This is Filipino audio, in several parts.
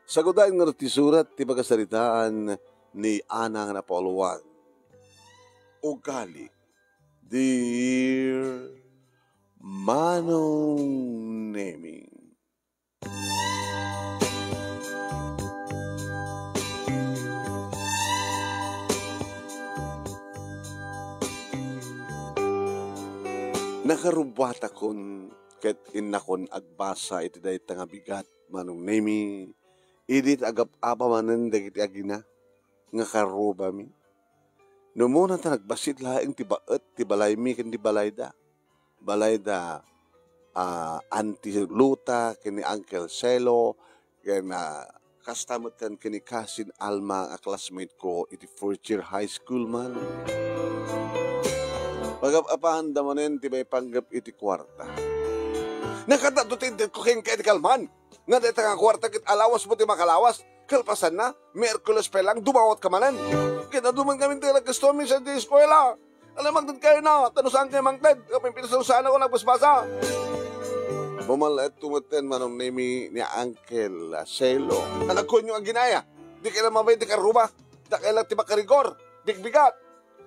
Sagudain nga ti surat ti pagkasaritaan ni Ana nga napaulowan. Ugali, Dear Manong Neming. Nakarubat akon ket inakon agbasa iti dayta nga bigat Manong Nemi. Idit agap-apa manen dagiti agina nga karuba mi. Numuna ta nagbasit laing ti baet ti balay mi ken ti balayda. Balayda Auntie Luta kini Uncle Celo ken kastamot kan kini Cousin Alma a classmate ko iti fourth year high school man. Pagap-apaan da manen ti may panggap iti kwarta. Nakadatutin ko king kay kalman. Nga dito nga kwarta kit alawas mo ti makalawas. Kalpasan na, Merkules pa lang, dumawat ka manan. Kinaduman kami talaga gusto mi sa di eskwela. Alam, magdad kayo na, tanusaan kayo mangtad. Kapag pinasarusaan ako nagbasbasa. Bumalat tumuten Manong Nemi ni Uncle Celo. Anak ko nyo ang ginaya. Di kailan mamay di karuba. Di kailan tiba karigor. Dikbigat.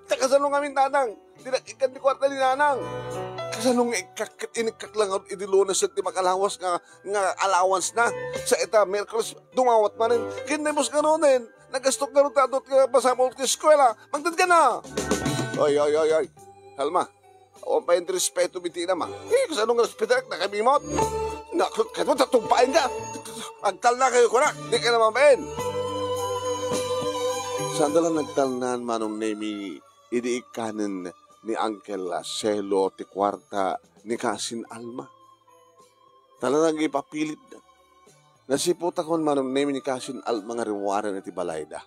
Takasanong kami tanang. Di na ikan di kwarta ni nanang. Kasanong inikak lang at idilunas at di makalawas nga allowance na. Sa ita, Merkules, dumawat manin. Kinemos ka nonin. Nagastok ka rin tatot ka pasamol ka eskwela. Magdad ka na. Ay. Halma, ako pa yung respeto biti naman. Kasanong respeto na kabimot. Kaya mo tatumpain ka. Agtal na kayo kurak. Di ka naman pa yun. Saan dalang nagtalnan Manong Nemi idiikanin ni Uncle Celo ti kwarta ni Cousin Alma. Talagang ipapilit na. Nasipot akon Manong Nemi ni Cousin Alma nga riwaran iti balayda.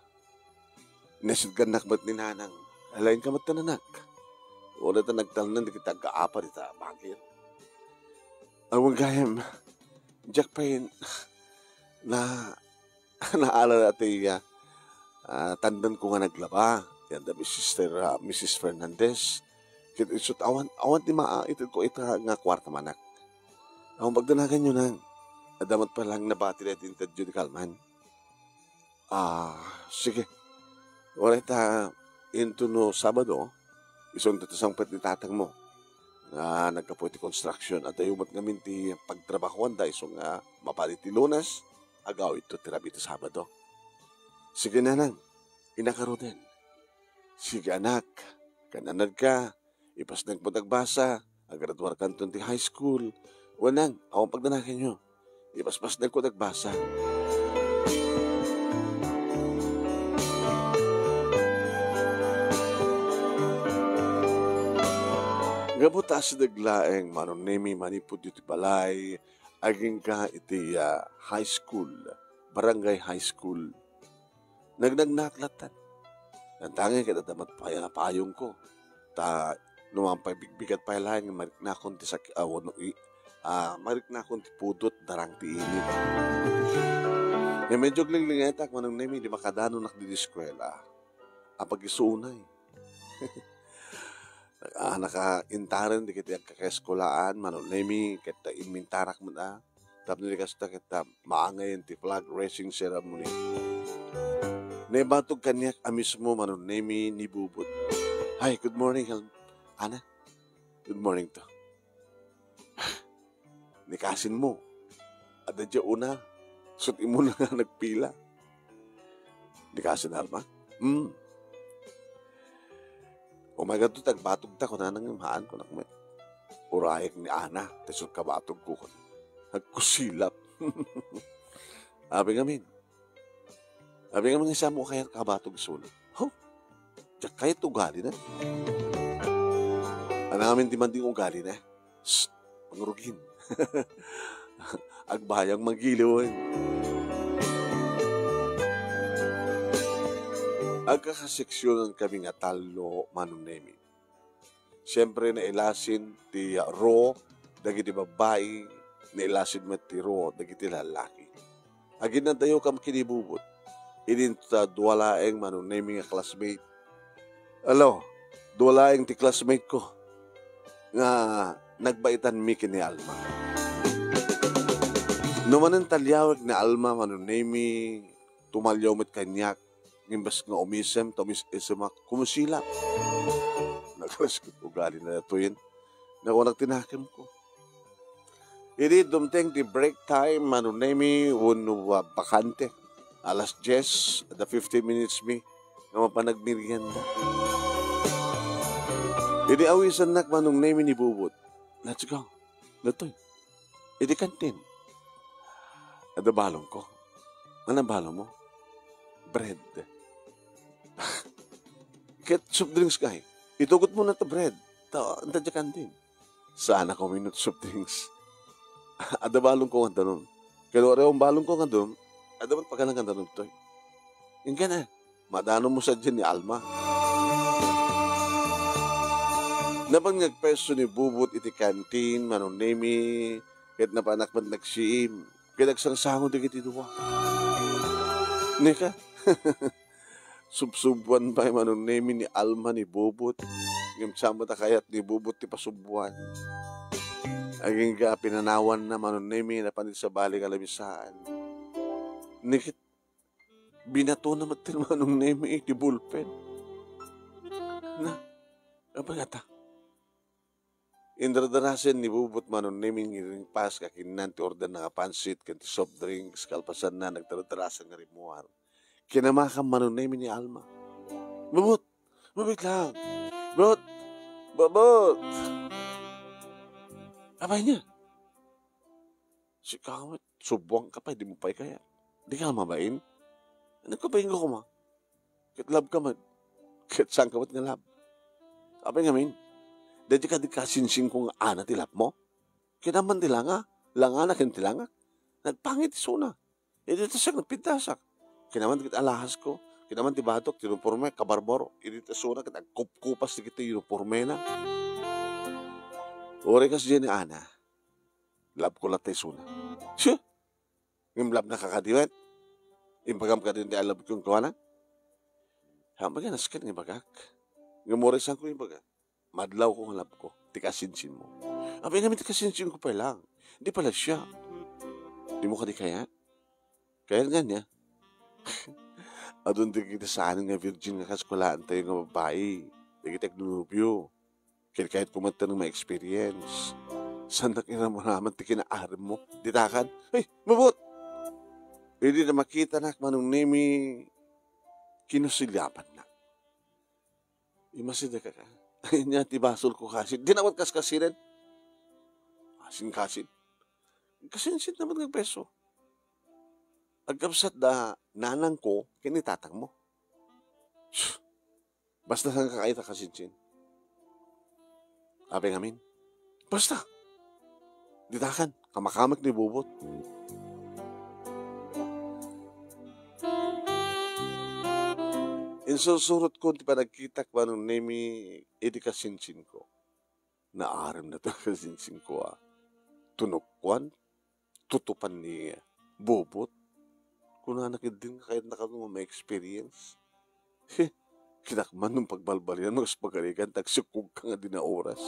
Nasidganak ba't ni nanang? Alayin ka ba't tananak? Wala ta nagtalnan di kita gaapa di ta bagir. Awang gayam, Jack pa yun na naalala ati tandan ko nga naglaba. Yan da Mrs. Fernandez. Kit isut awan ti itid ko ita nga kwarta manak. Awan pagdanagan yun nang. Adamat pa lang nabati na interview di Kalman. Sige. Wala ita into no Sabado. Isong tatasangpat ni tatang mo. Nga nagkapo ti construction. At ayumat ngamin ti pagtrabahuan da isong mapalit ti Lunas. Agaw ito tirabi ti Sabado. Sige na nang. Inakaro din. Sige anak, kananad ka, ipas nagpadagbasa, agraduar ka ti high school. Wanang, awang pagdanakin nyo, ipaspas nagpadagbasa. Gabuta sa daglaeng Manong Nemi manipod iti balay, aging ka iti high school, barangay high school. Nagnagnaklat ang tangin kita damat payong ko. Numampay bigbigat pa lang, marik na akong ti marik na akong ti pudot, darang ti init. Medyo glinglingetak, Manong Nemi, di makadano nakdi di eskwela. Apag isunay. Naka-intaren, di kita kakaeskolaan, Manong Nemi, kita inmintarak mo na. Tapos nilikasta kita maangay ti flag raising ceremony. Nebatog kanyak mismo Manong Nemi ni Bubot. Hi, good morning, Ana. Good morning to. Nikasin mo. At dadya una, suti mo na nga nagpila. Nikasin Alma. Oh my God, tagbatog ta ko na nang imahan ko na may urayak ni Ana. Tesot kabatog ko ko. Nagkusilap. Abi ngamin. Sabi nga mga isa mo kaya kabatog sulo. Diyak kaya ugali na. Anamin di man ding ugali na. Shhh, pangurugin. Agbayang magiliwan. Agkakaseksyonan kami nga talo Manong Nemi. Siyempre nailasin ti ro, dagiti babae, nailasin met ti ro, dagiti lalaki. Agin na tayo kam kinibubot. Idin ta duwalaeng Manong Nemi nga classmate. Alo, duwalaeng ti classmate ko nga nagbaitan mi kini Alma. Numanan talyawag na alma manunemi, tumalyaw met kanyak, ngimbas nga umisem, tamis isimak, kumusilap. Nagkalas ko ugali na natuyin, na kung nagtinakim ko. Iri dumteng di break time, manunemi, uno bakante. Alas 10, at the 15 minutes mi, nga mapanagmirienda. Iri awisan nak manunemi ni Bubot. Let's go. Natoy. Iri kantin. At balong ko. Anong balong mo? Bread. Kaya soft drinks ka eh. Itugot mo na to bread. Anta dyan din. Sana ko minute soft drinks. At balong ko nga doon. Kaya yung balong ko nga doon, at dapat pagkalang nga doon to. Yung ka na. Madano mo sa dyan ni Alma. Napang nagpeso ni Bubot iti kantin, manunemi, kahit napanak man nagsiim. Kaya nagsangsango di kiti duwa. Nika, subsubuan pa yung manunemi ni Alma ni Bubot. Ngayon sama ta kayat ni Bubot ti pasubuan. Aging ka pinanawan na manunemi na panit sa balik alamisaan. Nikit, binato na matin manunemi iti bulpen. Na, apa gata? Indradarasen ni Bubot manunemi ngiring pas kakinan ti order na kapansit kanti soft drinks kalpasan na nagtaradarasan nga rimuar. Kinamakam manunemi ni Alma. Bubot! Bubot lang! Bubot! Bubot! Abay niya. Si Kamit, subuang ka pa, di mo pa'y kaya. Di ka mabain? Nagkabain ko kuma. Kit lab ka man. Kit saan kawat nga lab. Abay nga min. Dadi ka di kasinsing kong ana tilap mo. Kinaman tilanga. Langana kin tilanga. Nagpangit isuna. E dito siya nagpintasak. Kinaman kit alahas ko. Kinaman ti batok, tinuporme, kabarboro. E dito suna kit agkupas ti kita uniforme na. Ore kas dyan ni ana. Lab ko latay suna. Siya. Ngim lab na kakadiwet. Impagam ka din di alab kong kawana. Hamba ka naskan ng bagak. Ngamorisan ko yung bagak. Madlaw ko ang lab ko. Tikasinsin mo. Abay namin tikasinsin ko pa lang. Hindi pala siya. Di mo ka di kaya? Kaya nga niya. Adun di kita sa anin nga virgin nga kaskulaan tayo nga babae. Di kita gnubyo. Kaya kahit kumanta ng may experience. Saan na kinamaraman ti kinaaram mo? Ditakan? Ay, mabot! Hindi na makita na manunemi kinusilyapan na. Imasida ka ka. Ay niya, tibasol ko kasin. Dinawat kas kasirin. Kasin. Kasinsin naman ng peso. Agkapsat da nanang ko, kinitatang mo. Basta saan kakaita kasinsin. Abe ngamin. Basta. Ditakan, kamakamak ni Bubot. Insusurot ko, di pa nagkitak ba nung nemi, edi kasinsin ko. Naaram na ito kasinsin ko, tunukwan, tutupan ni Bubot. Kung nanakid din kahit nakatong may experience. Kinakman nung pagbalbalian, mas pagkalikan, tagsukog ka nga din na oras.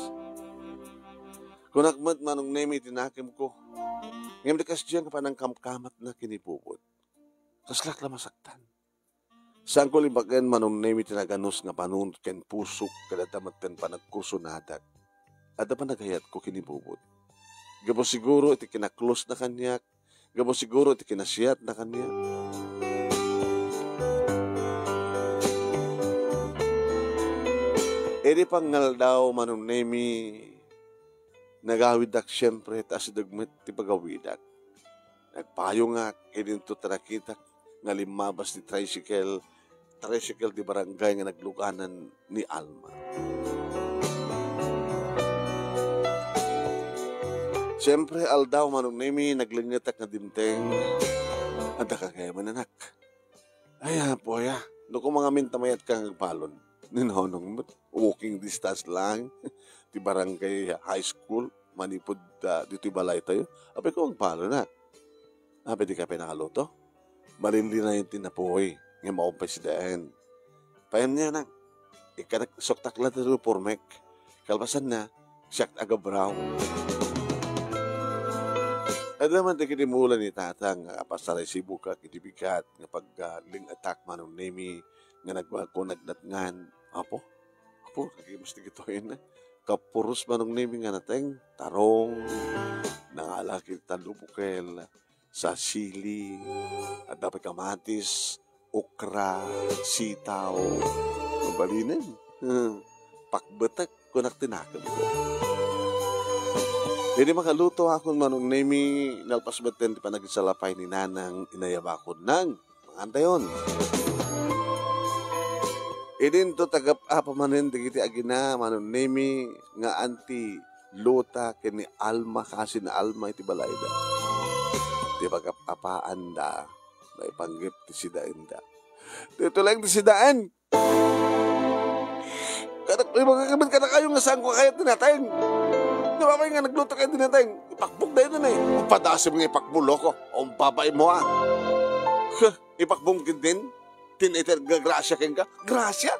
Kung nakmat manong nemi, tinakim ko. Ngayon di kasi diyan ka pa ng kamkamat na kinibubot. Kaslak lang masaktan. Saan ko libagan manong nemi tinaganos nga panunod ken pusok kadatamat ken panagkurso nadak. At pa nagayat ko kinibubot. Gabo siguro iti kinaklos na kanyak. Gabo siguro iti kinasiyat na kanyak. Edi pangal daw manong nemi nagawidak siyempre tas dagmet ti pagawidak. Nagpayo nga kininto tarakitak nga limabas ni tricycle di barangay nga nagluganan ni Alma. Siyempre, aldaw manong nemi naglingatak na dimteng at nakagayaman anak. Ay, po ya. Doon ko mga mintamayat kang agpalon. Ninahonong walking distance lang. Di barangay high school. Manipod dito balay tayo. Ape ko agpalon na. Ape di ka pinakaluto. Malindi na yung tinapoy. Nga maumpay si Daen. Payam niya nang. Ikanak-soktak lang ito pormek. Kalpasan na. Siyak agabraw. naman di kinimulan ni tatang pasaray si buka kitibigat nga pag ling attack manong nemi nga nagkunagdat ngan. Apo, lagi mas tigitoyin na. Kapuros manong nemi nga nateng tarong, nangalaki talubukel, sa sili, at dapat kamatis, okra, sitaw, mabalinin. Pakbetek kunak tinakam ko. Hindi makaluto ako manong nemi nalpas baten di pa nagisalapay ni nanang inayaba ko ng mga antayon. Idin to tagap pamanin digiti agina manong nemi nga anti luta kini Alma kasi na Alma iti balayda. Di bagap apaan da may panggip ti sidain da. Dito lang ti sidaan. Kanak may mga kabit ka na kayo nga saan ko kaya tinateng. Namamay nga nagluto kayo tinateng. Ipakbuk na yun eh. Padasim nga ipakbulo ko. O babay mo ipakbungkin din. Tiniter gagrasya ken ka. Grasya?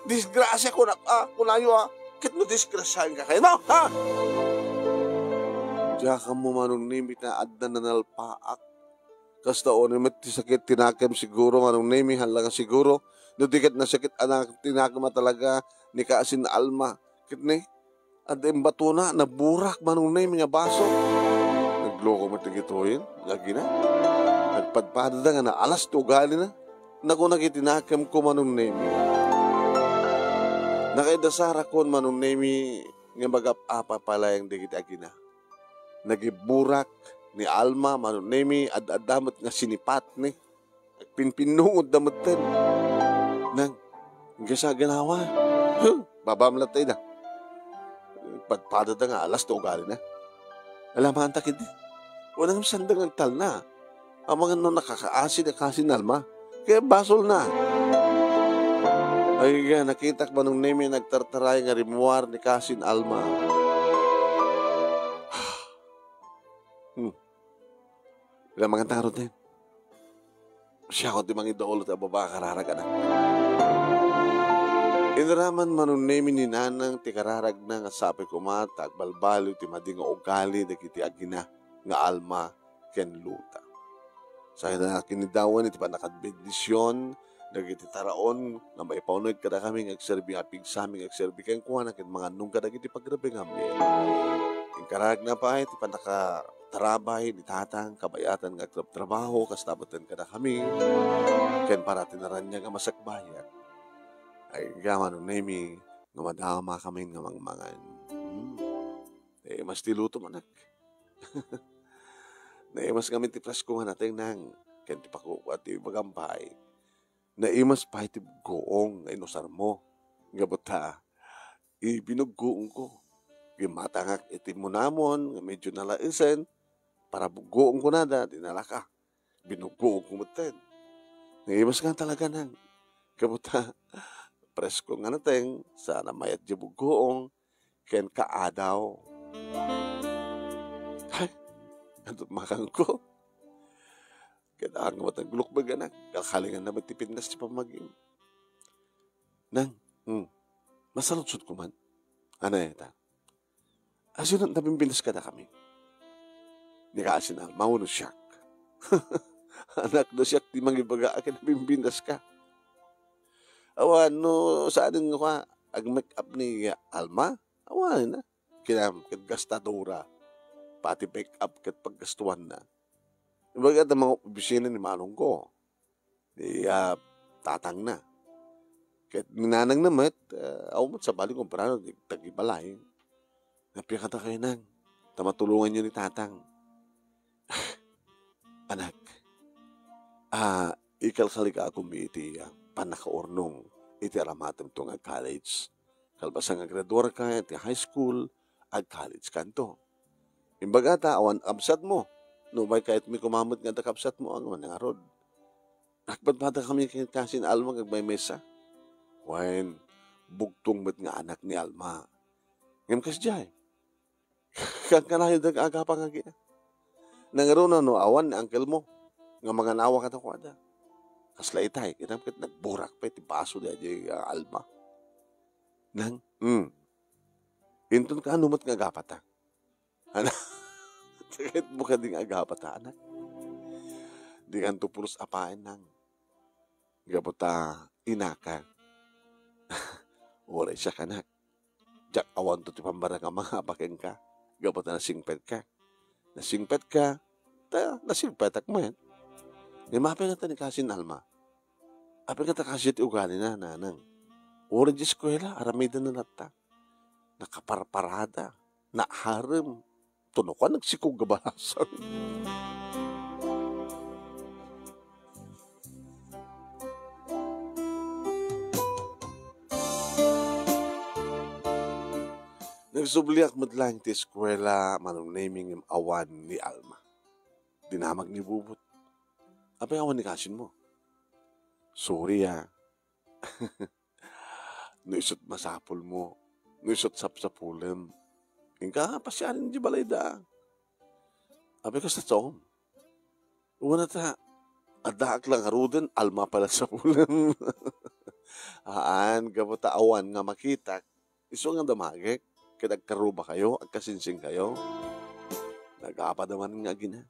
Disgrasya ko na kunayo Kit mo disgrasyahin ka kayo. No? Ha? Diya ka mo manong nimit na adna na nalpaak. Kasta o nimit ti sakit tinakam siguro manong nimi halaga siguro. No dikat na sakit anak tinakam talaga ni kaasin na Alma. Kit ni at batuna na burak manong nimi nga baso. Nagloko mo tigitoyin. Lagi na. Nagpadpada nga na alas to gali na. Naku nagitinakam ko manong nimi. Nakaidasara kon manong nimi nga magap-apa pala yung digit agina. Nagiburak ni Alma manong nimi ad-adamot nga sinipat ni. Pinpinungod damot ten. Nang gasa ganawa. Babamlat tayo na. Pagpada nga alas to gali na. Alaman takid din. Walang sandang ang tal na. Ang mga nakakaasin na kasi Alma. Kaya basol na. Ay nga, nakita ko manong nemi nagtartaray nga rimuar ni Kasin Alma. Ilang mga tarot din. Siya ko di mga idoolot at babakararag anak. Inaraman manong nemi ni nanang ti kararag na nga sabi ko mata agbalbalo ti madi nga ugali dagiti agina nga Alma ken luta. Sa na kinidawan iti panakadbendisyon dagiti taraon na may paunod kada kami agserbi apig sa aming agserbi kayong kuha na mga nung kadagiti pagrabe nga amin. Yung karag na pa iti panakatarabay ni tatang kabayatan nga trabaho kastabatan kada kami ken para tinaran niya nga masakbayan ay gaman nung nemi nga madama kami nga mangmangan. Mas tiluto manak. Naimas kami ti presko nga natin nang ken ti pako at ti magampay. Naimas pa iti goong nga inusar mo. Nga buta, ibinuggoong ko. Gimatangak iti munamon, nga medyo nalaisen, para bugoong ko nada, dinala ka. Binuggoong ko mutin. Naimas ka talaga nang. Kabuta, presko nga natin, sana mayat di bugoong, ken kaadaw. Hay, ano makang ko? Kaya nga matang gulok ba ganak? Kakalingan na magtipindas si pamaging. Nang, masalutsot ko man. Ano ta? As yun ang nabimbinas ka na kami. Di ka asin ang mauno siyak. Anak do siyak di mangibaga akin nabimbinas ka. Awan no, saan nga ka? Ag-make up ni Alma? Awan na. Kinam, gastadora. Pati make up kat paggastuhan na. Ibagat ang mga opisina ni Manong ko. Tatang na. Kahit minanang namat, awmat sa balik kong parano, tagibalay. Napikata kayo nang, tamatulungan niyo ni tatang. Anak, ikalkalik ako iti panakaornong iti aramatem to nga college. Kalbasang graduar ka, iti high school, ag college kanto. Imbagata, awan absat mo. No, may kahit may kumamot nga dakapsat mo ang manarod. Nakbadbada kami kasin Alma kag may mesa. Wain, bugtong met nga anak ni Alma. Ngam kas jay. Kang kanayo dag agapa nga gina. Nangaro na no awan ni uncle mo. Nga mga nawa ka ko ada. Kasla itay, kinam ket nagburak pa iti baso di aja Alma. Nang, Inton ka anumot nga gapata. Ano? Sakit mo ka ding agapata, anak. Di kan tupulos apain nang. Gapota inaka. Wala siya kanak. Jak awan to ti pambara nga mga apakin ka. Gapota nasingpet ka. Nasingpet ka. Nasingpetak mo yan. Ngayon mapi nga ta ni Kasin Alma. Api nga ta kasi ti ugali na nanang. Wala di eskwela. Aramida na nata. Nakaparparada. Naharem. Tuno ka nagsikog gabalasan. Nagsubliak madlang ti eskwela manong naming yung awan ni Alma. Dinamag ni Bubot. Apa yung awan ni Kasin mo? Sorry Nuisot masapol mo. Nuisot sapsapulem. Ingka pasyarin di balay da. Apa ka sa tsoom? Una ta. Adaak lang haruden. Alma pala sa pulem. Gabota awan nga makita. Iso nga damagek. Kinagkaruba kayo, agkasinsing kayo. Nag-aapadaman nga gina.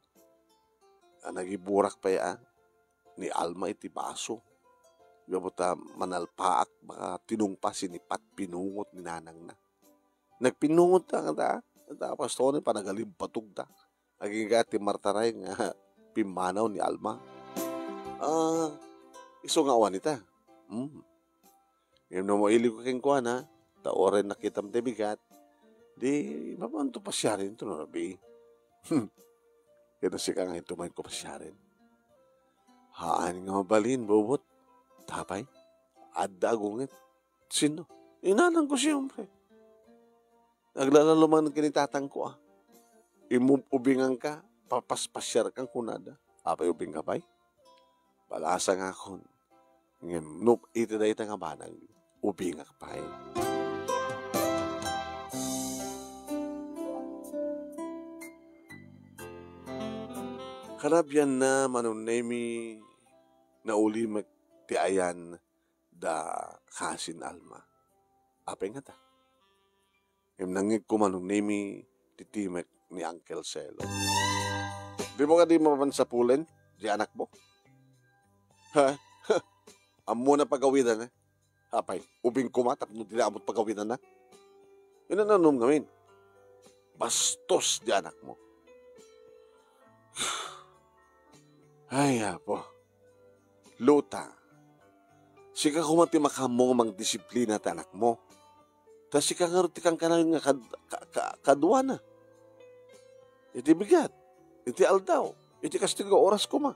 Nagiburak pa ni Alma iti baso. Gabota manalpaak, baka tinungpa sinipat, pinungot ni nanang na. Nagpinungot ta nga tapos to ni panagalimpatog ta. Agiga ti martaray nga pimanaw ni Alma. Iso nga awan ita. Yung mo ilig ko keng kuhan ha. Taoren nakitam ti bigat. Di, mabanto pa siya rin ito, no, Rabi? Kaya si ka nga ito main ko pa siya rin. Haan nga mabalin, Bubot. Tapay, adda agungit. Sino? Inanang ko siya, hombre. Naglalaluman ng kinitatang ko, Imubingan ka, papaspasyar kang kunada. Apay ubing ka pa'y? Balasa nga kon. Ngayon, ito na ito nga banang, ubing ka pa'y. Karabyan na manunemi na uli magtiayan da Kasin Alma. Apay nga ta. Yung nangig ko manunemi titimek ni Uncle Selo. Di mo ka di mapansapulen di anak mo? Ha? Amo na pagawidan na. Apay, ubing kumatap no dinaamot pagawidan na. Yun ang nanom ngamin. Bastos di anak mo. Ay, apo. Luta. Sika kumati makamong mang disiplina ta anak mo. Tas sika nga ruti kang kanang nga kadwa na. Iti bigat. Iti aldaw. Iti kastigo oras ko ma.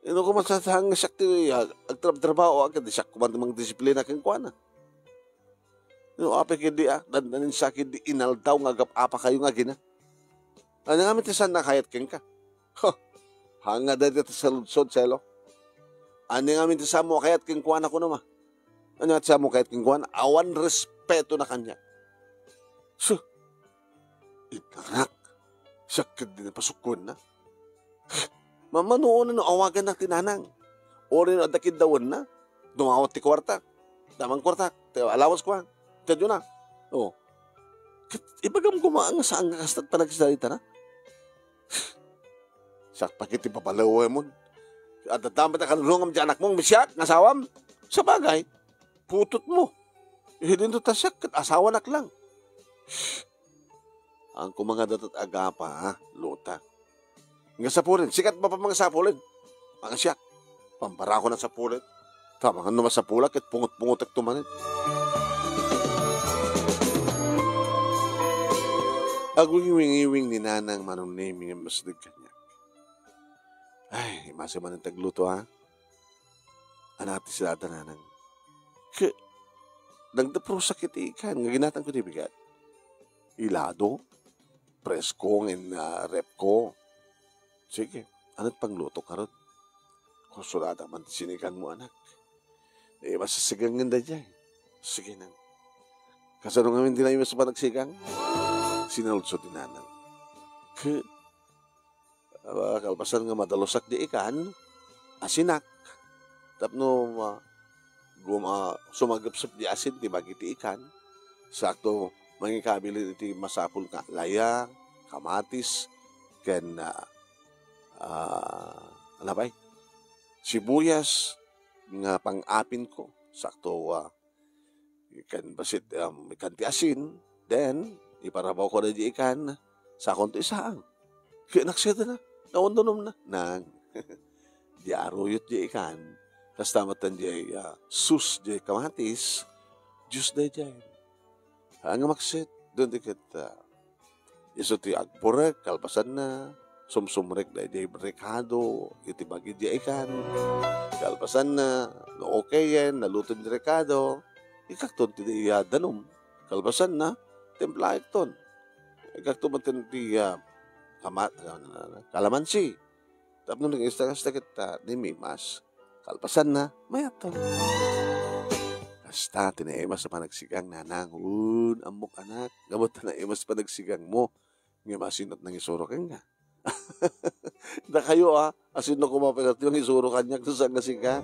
Ino ko masasahang sakti agtrabaho agad. Siya kumati mang disiplina kang kwa na. Ino ape kindi dandanin sa akin di inaldaw nga gap-apa kayo nga gina. Ano nga mitisan na kayat keng ka? Hanga dati sa ludsod, Selo. Ano nga minti mo kayat kingkuan ako naman. Ano nga sa mo kayat kingkuan? Awan respeto na kanya. So, inanak. Sakit din na pasukon na. Mamanoon na awagan na tinanang. O rin adakid dawan na. Dumawat ti kwarta. Damang kwarta. Alawas ko ha. Tadyo na. O. Ibagam kumaang saan nga kastat panagsalita na. Sak pakiti papalawa mo. At dapat na kanulungam di anak mong misyak, nasawam. Sa bagay, putot mo. Hindi ito tasyak, asawa nak lang. Ang kumanga datat agapa, luta. Nga sapulin, sikat pa mga sapulin. Mga siyak, pampara ko na sapulin. Tama nga naman sapulak at pungot-pungot at tumanin. Agwing-iwing ni nanang manong naming ang masdig kanya. Ay, masa man ang tagluto ha. Anati sila tananang. Nagdapro sakit ikan. Nga ginatang ko di bigat. Ilado. Presko. Rep ko. Sige. Anat pangluto karot. Kusulada man sinikan mo anak. Masasigang ganda dyan. Sige nang. Kasano nga hindi na yung mas panagsigang? Sinalutso din nanang. Kalpasan nga madalusak di ikan, asinak. Tapno sumagapsap di asin, di bagi ti ikan. Sakto, mangikabili iti masapul ka layang, kamatis, ken ano ba? Sibuyas nga pang-apin ko. Sakto ikan basit ikan ti asin. Then iparabaw ko na di ikan sa akong to isaang. Kaya nakseda na. Naundunom na. Nang di aruyot di ikan. Kastamatan di sus di kamatis. Diyos di di. Ang maksit. Doon di kita. Iso ti agporek. Kalpasan na. Sumsumrek da di rekado. Iti bagi di ikan. Kalpasan na. No okay yan. Naluto di rekado. Ikakton ti di danom. Kalpasan na. Templa ikton. Ikakton matin ti kalamansi. Tapos nung nag-istakasta kita ni Mimas. Kalpasan na. Mayaton. Basta, tinaimas sa panagsigang nanang. Amok anak. Gamot na naimas sa panagsigang mo. Nga masinot ng isuro ka nga. Na kayo asino kumapagat yung isuro kanya sa nasigang.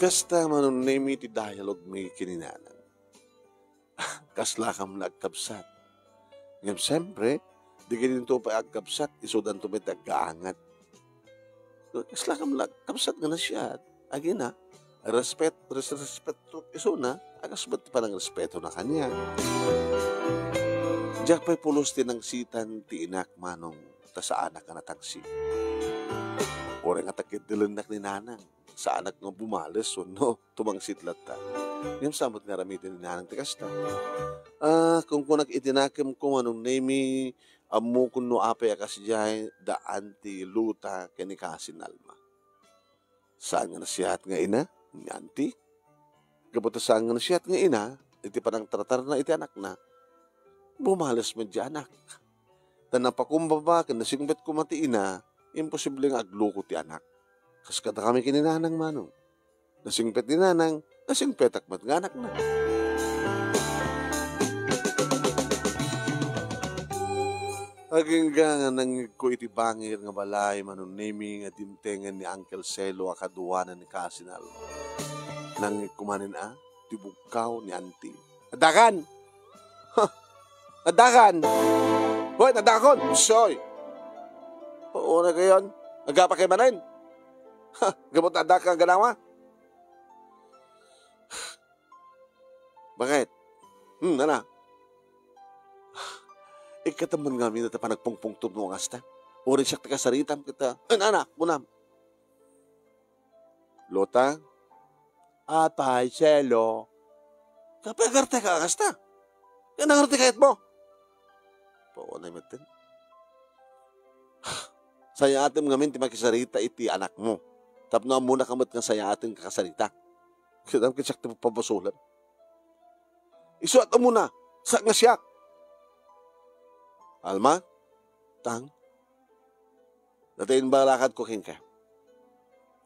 Kasta manon name iti dialogue may kininanan. Kasla kam nagkabsat. Ngayon, siyempre, di ganyan ito pa agkabsat, isudan ito may tagaangat. Kasla kam nagkabsat nga na siya. Agin respeto iso na, agasbat pa ng respeto na kanya. Diyak pa'y pulos tinang sitan ti inak manong ta sa anak na tagsi. Ore nga takit dilunak ni nanang sa anak nga bumales no, tumangsit lata. Ngayon samot nga ramitin ni nanang tikas na. Kung nag-itinakim ko anong name amu kuno apay akas jay daan ti luta kani kasin alma. Saan nga nasiyat nga ina? Ni auntie. Kabuta saan nga nasiyat nga ina, iti panang tratar na iti anak na. Bumalas man di anak. Tanapakumbaba, kanasingbet ko mati ina, imposible nga agluko ti anak. Kas kada kami kininanang manong. Nasingpet ni nanang, nasingpetak mat nga anak na. Aging nga nang ko iti bangir nga balay manon nemi nga dimtengan ni Uncle Celo akaduwanan ni Kasinal. Nang kumanin tibugkaw ni auntie. Adakan! Adakan! Hoy, nadakon! Soy! Oo na gayon. Agapa kay manin. Gamot na adak ang ganawa. Bakit? Nana. Ikataman nga minata pa nagpungpungtog mo ang asta. Uri siya kasaritam kita. Anak, munam. Lota? Apay, Selo. Kapagarte ka ang asta. Yan ang arte kahit mo. Oo na imatin. Saya atin ngamin ti makisarita iti anak mo. Tapno muna kamot nga saya atin kakasarita. Kasi kitsak ti pabasulan. Isuat mo muna. Sa nga siya. Alma, tang, natin ba lakad ko ka?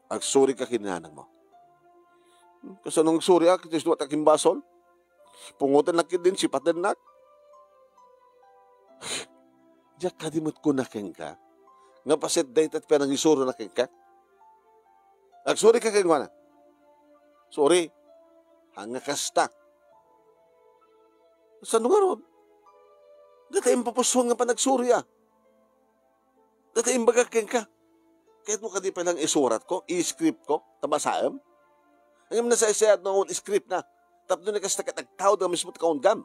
Agsuri ka kinanang mo. Kasi nung agsuri kitis duwat aking basol, pungutin na din, sipatin na. Diyak kadimot ko na ka, nga pasit daytat pa nang isuro na ka. Agsuri ka na. Sorry, hanga kasta. Saan nga ron? Dati impapuswang nga pa nagsurya. Dati imbagakin ka. Kahit mo kadi palang isurat ko, i-script ko, tabasaam. Ang nasa isayat noon, script na. Tapos doon na kasi nagtawad ang mismo kaon gam.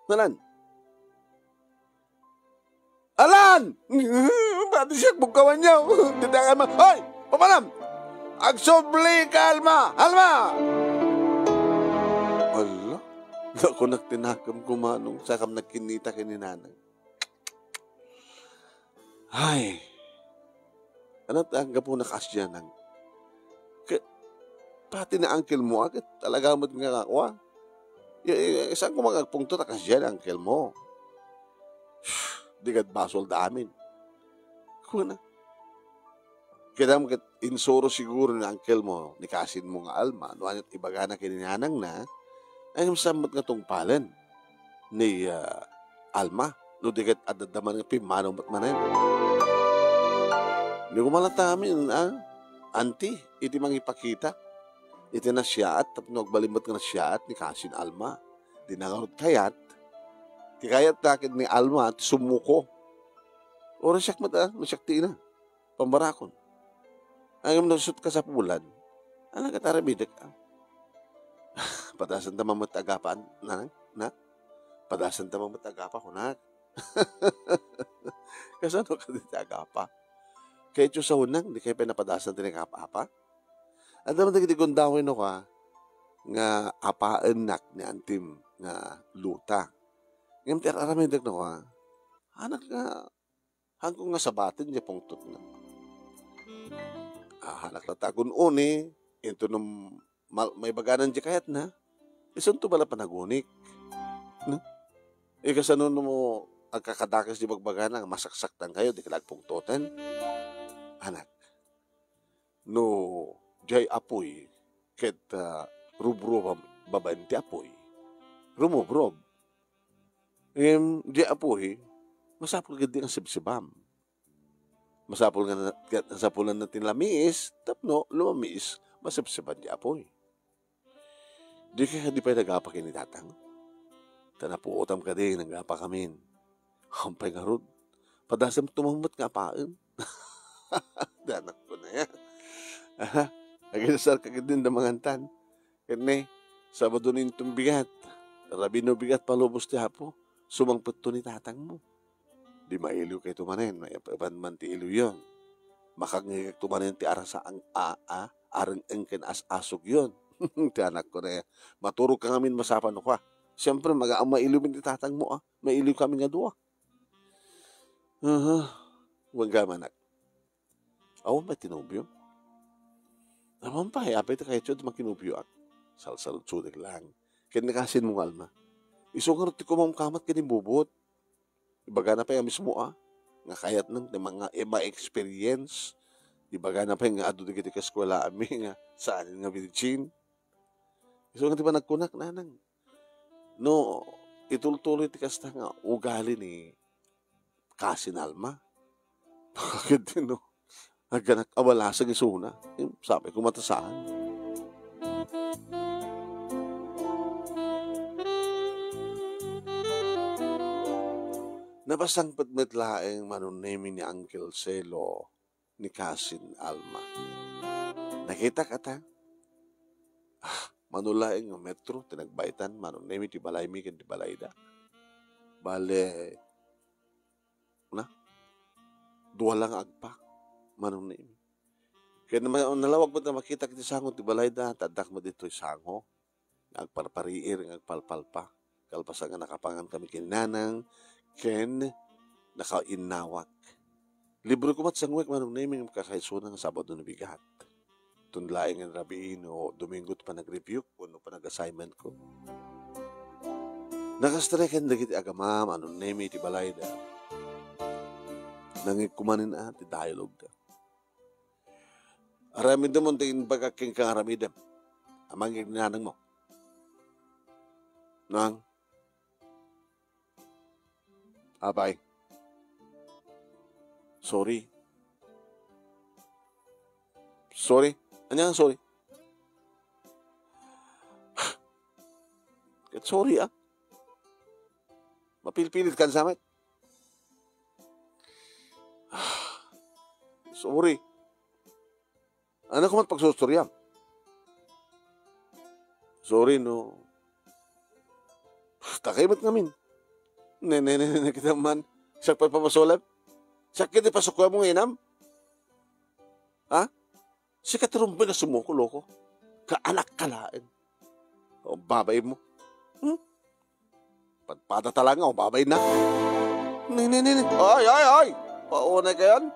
Nalan? Alan! Pati siya bugkawan niya. Tindakan mo. Hoy! Pamanam! Agsobli ka, Alma! Alma! Allah! Ako nagtinakam kumanong sakam nagkinita kininanang. Ay! Ano tanggap po nakasya ng pati na uncle mo agad talaga mo nga ako isang ko magagpungto na kasya ng uncle mo. Di kat basol da amin. Kuna. Kaya mo insuro siguro ng uncle mo ni kasin mo nga Alma no anit ibaga na kininanang na ay samot nga tong palan ni Alma. No digat adadaman nga pimanong matmanan. Hindi ko malatamin, auntie, iti mang ipakita. Iti na siya at nagbalimot nga na siya at ni Kasin Alma. Di nangarot kayat, Ti kayat takit ni Alma at sumuko. Ora siyak mata, masyakti na. Pambarakon. Ang nasut ka sa pulan, alam ka taramidak ka. Padasan tamang matagapan, na? Padasan tamang matagapa ko, na? Kasano ka din tagapa? Kaya ito sa unang, di kayo pinapadasan din ang apa-apa? At naman nagigundawin ako nga apaanak ni Antim nga luta. Ngayon tiraramidag na ko anak nga, hanggang nga sabatin niya pungtot na. Hanak na tagun uni, ito nung may baganan di kayat na, isun to bala panagunik. No? Kasano mo ang kakadakas di bagbaganan, masaksaktan kayo, di kalagpungtotan. Anak, no, jay apoy, ket rubro babaen ti apoy, rumubrob. Jay apoy, masapul gandi ang sibsibam. Masapul nga nasapulan natin lamiis, tapno, lumamis, masipsiban di apoy. Di kaya di pa nag-apak ni tatang. Tanapuotam ka din, nag-apak kamin. Hampay nga rod, padasam tumamot nga paan. Danak ko na yan. Naginasar ka din na mangantan. Kani, Sabado nintong bigat. Rabino bigat palubos ti hapo. Sumangpot to ni tatang mo. Di mailiw kay tumanen. May apan man ti iliw yun. Makangigag tumanen ti arasa ang arang engken as-asog yun. Ti anak ko na yan. Maturog ka ngamin masapan ko Siyempre, mailiw min ti tatang mo Mailiw kami nga duwa. Huwag ka manak. Awan ba tinubyo? Naman pa, apay ta kayo tiyo makinubyo Sal-sal-tsudik lang. Kaya nakasin mong alma. Isungan ti kumang kamat kinibubot. Ibaga na pa yung mismo Nga kayat nang mga experience. Ibaga na pa yung ado di kita kaskwala ami nga saan nga virgin. Isungan ti ba nagkunak nanang. No, itultuloy ti kasta nga ugali ni kasin alma. Bakit din no? Nagkanak awala sa gisuna. Sabi ko matasaan. Nabasang patmetlaeng manunemi ni Uncle Celo ni Kasin Alma. Nakita ka ta? Manulaeng ng metro, tinagbaitan, manunemi ti balay mi ken ti balayda. Bale, duwa lang agpak, manunemi. Kaya nalawag mo na makita kiti sango ti balayda, tadak mo dito sango. Agparpariir, agpalpalpa. Kalpasan nga nakapangan kami kinanang, ken nakainawak. Libro ko mat sangwek manunemi ng kakaisunan ng Sabado na bigat. Tunlaing ang rabiin o Domingo pa nag-review kuno pa nag-assignment ko. Nakastrekan dagiti agamam anong name iti balayda. Nangikumanin ti dialogue da. Aramidam mo tingin bagaking kang aramidam. Amang ignanang mo. Nang? Abay. Sorry. Ano sorry? Sorry Mapilpilit ka sa amin. Sorry. Ano ko mat pagsustoryam? Sorry no. Takaymat ngamin. Nene kita man. Siyak pa pamasolab. Siyak kita pasukwa mong inam. Si katirumbi na sumuko, loko. Kaanak kalain. O babay mo. Padpada talaga, o babay na. Nini. Ay. Paunay kayo.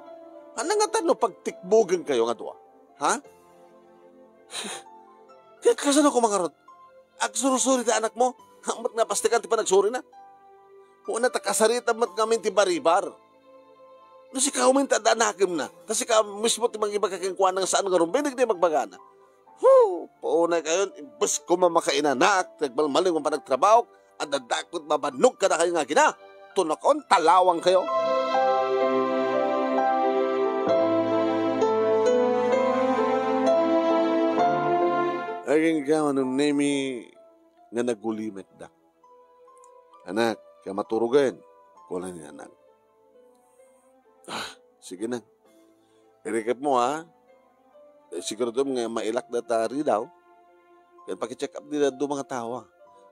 Ano nga tanong pagtikbugan kayo nga doa? Ha? Kaya kasano ko mga rod? Agsurusuri ta anak mo. Amat nga pastikan ti pa nagsuri na. Una ta kasarita mat ngamin ti baribar. No si ka uminta danakim na. Kasi ka mismo ti mag-iba kakingkuan ng saan nga rumbinig di magbagana. Paunay kayo, imbes ko mamakaiнаnak, nagbalmaling mo pa nagtrabaho, at dadakot mabanog ka na kayo nga gina. Tunakon, talawang kayo. Aging ka, anong nemi nga nagulimet da. Anak, Kaya maturugan. Kulang niya nang. Sige na. I-recap mo ha. Siguro doon nga mailak na tari daw. Kaya paki-check up nila doon mga tawa.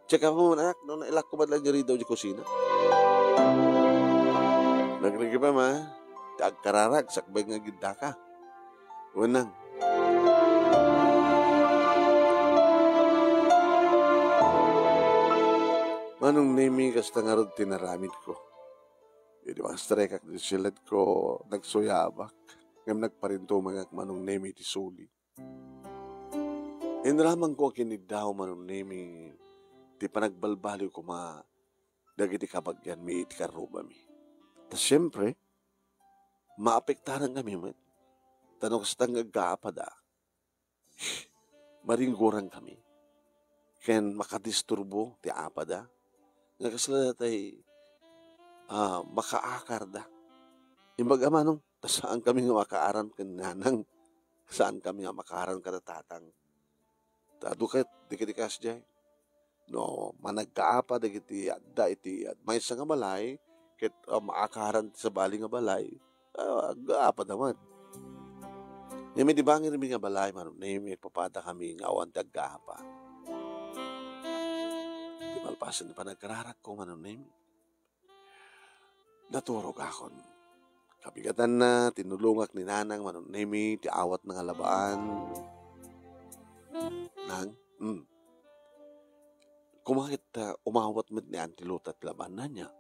Check up mo anak. Noong nailak ko ba lang niya rin daw di kusina. Nag-recap pa ma. Kagkararag. Sakbay nga ginda ka. Unang. Manong name kasta nga rin tinaramid ko. Di ba, strekak di silad ko, nagsuyabak. Ngam nagparinto mga manong nemi ti suli. Inraman ko kinidaw manong nemi, ti panagbalbaliw ko dagiti kabagyan mi iti karuba mi. Tas siyempre, maapektaran kami man. Tanong sa tangagkaapada, maringguran kami. Ken makadisturbo ti apada. Nga kasala tay, makaakar da. Imbaga manong, saan kami nga makaaran kananang, saan kami nga makaaran katatatang. Tadukit, dikitikas jay. No, managkaapa, dikiti adda iti, may sa nga balay, kit maakaran sa bali nga balay, gaapa naman. Nimi di ba nga nga balay, manong, nimi, papada kami nga awan taggaapa. Di malpasan pa nagkararak ko, manong, nimi. Naturog akon. Kabigatan na, tinulungak ni nanang manong nemi, ti awat ng alabaan. Nang, kumakit umawat mit ni Auntie Lot at laban na niya.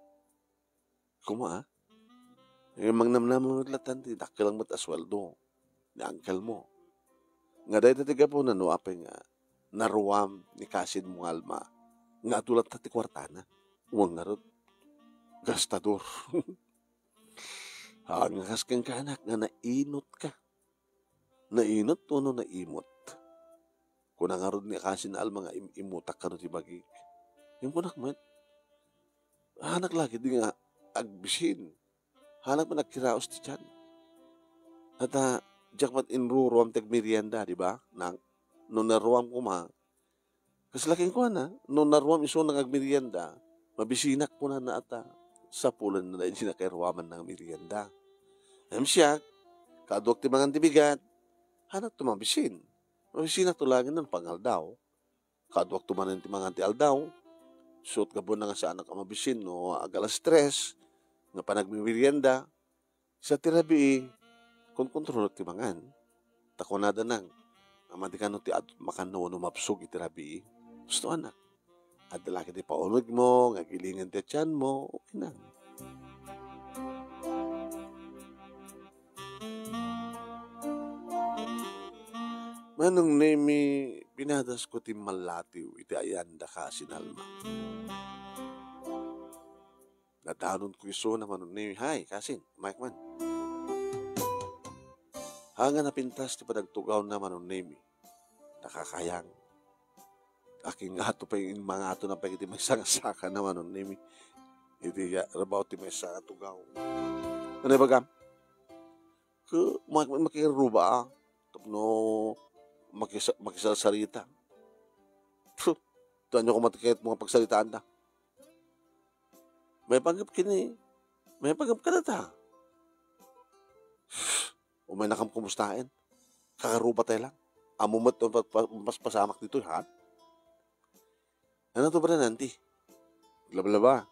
Yung mangnamnam mo latan, ti dakilang mat aswaldo, ni uncle mo. Nga dahi tatiga po na no, apay nga, naruwam ni Kasid mong alma, nga atulat tati kwartana, uwang narod. Gastador. Hangas kang kanak nga nainot ka. Nainot o no naimot. Kung nangarod ni Kasin al mga imutak ka no ti bagig. Yung kunak man. Hanak lagi di nga agbisin. Hanak man nagkiraos ti tiyan. At diyak mat inruruam tag merienda, di ba? No naruam ko kasi laking ko na, no naruam iso nang agmerienda, mabisinak po na ata. Sa pulan na dahil sinakirwaman ng merienda. Siya, kadwak ti mga tibigat, hanap tumabisin. Mabisin na tulangin ng pangal daw. Kadwak tumanan ti mga aldaw, suot ka po na nga sa anak ang mabisin, no, agalas stress, nga panagmimerienda, sa tirabi, kung kontrol ti mangan, takonada nang, amati ka no ti makano no mapsog itirabi, gusto anak. At dalaki di paunog mo, ngagilingan ti tiyan mo, okay na. Manong nemi, pinadas ko ti malatiw, iti ayanda ka sinalma. Natanon ko iso na manong nemi, hay, kasin, Mike man. Hanga na pintas ti padagtugaw na manong nemi, nakakayang. Aking ato pa yung mga ato na pa iti may saka naman nun nimi. Iti rabaw ti may saka tugaw. Ano ba gam? Makiruba tapno makisasarita. Tuan nyo kung matikit mga pagsalitaan ta. May panggap kini. May panggap ka na ta. O may nakam kumustain. Kakaruba tayo lang. Amumat mas pasamak dito, ha? Ano to ba na nanti? Laba-laba.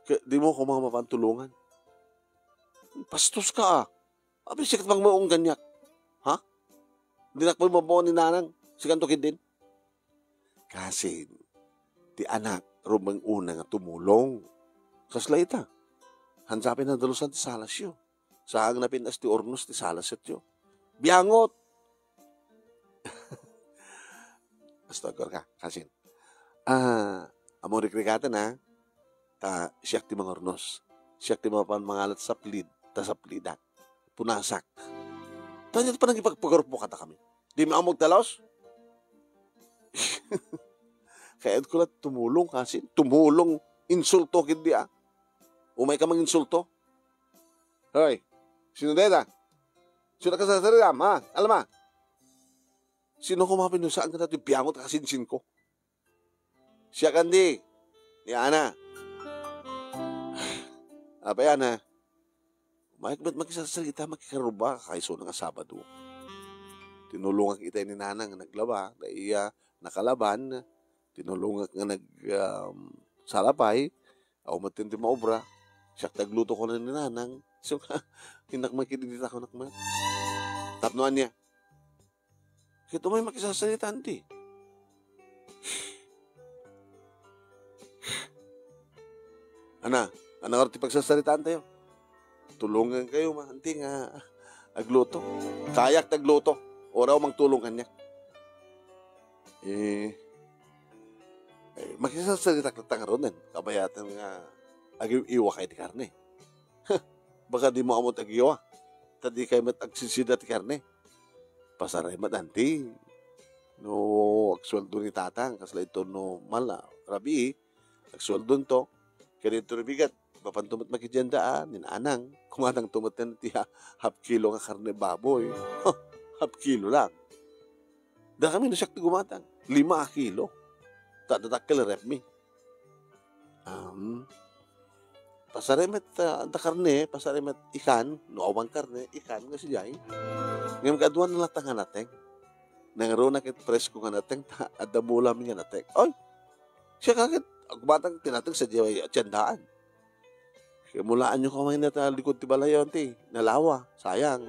Di mo ko mga mapantulungan. Pastos ka ah. Abi, sikat bang maong ganyak. Ha? Di nakpal mabawa ni nanang. Sikan to din. Kasi, ti anak, rumang una nga tumulong. Kasla ita. Hansapin na dalusan ti salas yun. Saan na pinas ti ornos ti salas at yun. Biangot! Astagor ka, kasin. Amo rikrikatan ha. Siyak ti mga ornos. Siyak ti mga panmangalat sa plid. Ta sa plidak. Punasak. Tanya pa nang ipagpagarupo kata kami. Di maamog talos? Kaya ko lang tumulong kasi. Tumulong. Insulto hindi ah. Umay ka mang insulto. Hoy. Sino deta? Sino ka sa sarila? Ha? Alam ma? Sino kumapin nung saan ka natin biyangot kasinsin ko? Siya kandi. Ni Ana. Abay, Ana. Mahit ba't makisasalita, makikaruba kayso nga Sabado? Tinulungan kita ni Nanang nga naglaba, dahil nakalaban, tinulungan nga salapay, ako matindi maobra, siya tagluto ko na ni Nanang, so hinak makikididita ko nakman. Tapnoan niya, kito may makisasalita, anti. Ana orti pagsasalitaan tayo. Tulungan kayo, anti nga agluto. Kayak tagluto. Oraw magtulong kanya. Makisasalita ka tangaronan. Kabayatan nga agiw-iwa kay ti karne. Baka di mo amot agiwa. Tadi kayo mag-agsisida ti karne. Pasaray madanti. No, agsweldo ni tatang. Kasla ito no mala. Rabi, agsweldo to. Kaya ito ribigat. Papantumot makijandaan. Ninanang. Kumanang tumot na ti half kilo nga karne baboy. Half kilo lang. Dahil kami nasyak ti gumatang. 5 kilo. Tadatakil rep mi. Pasaremet da karne, pasaremet ikan, no awang karne, ikan nga siyay. Ngayon kaduan na latang nating. Nangaro na kit presko nga nating, adamulam nga nating. Oy, siya kakit, gumatang tinatang sa diyay tiyandaan. Kaya mulaan nyo kamay na likod ti balayon ti, nalawa, sayang.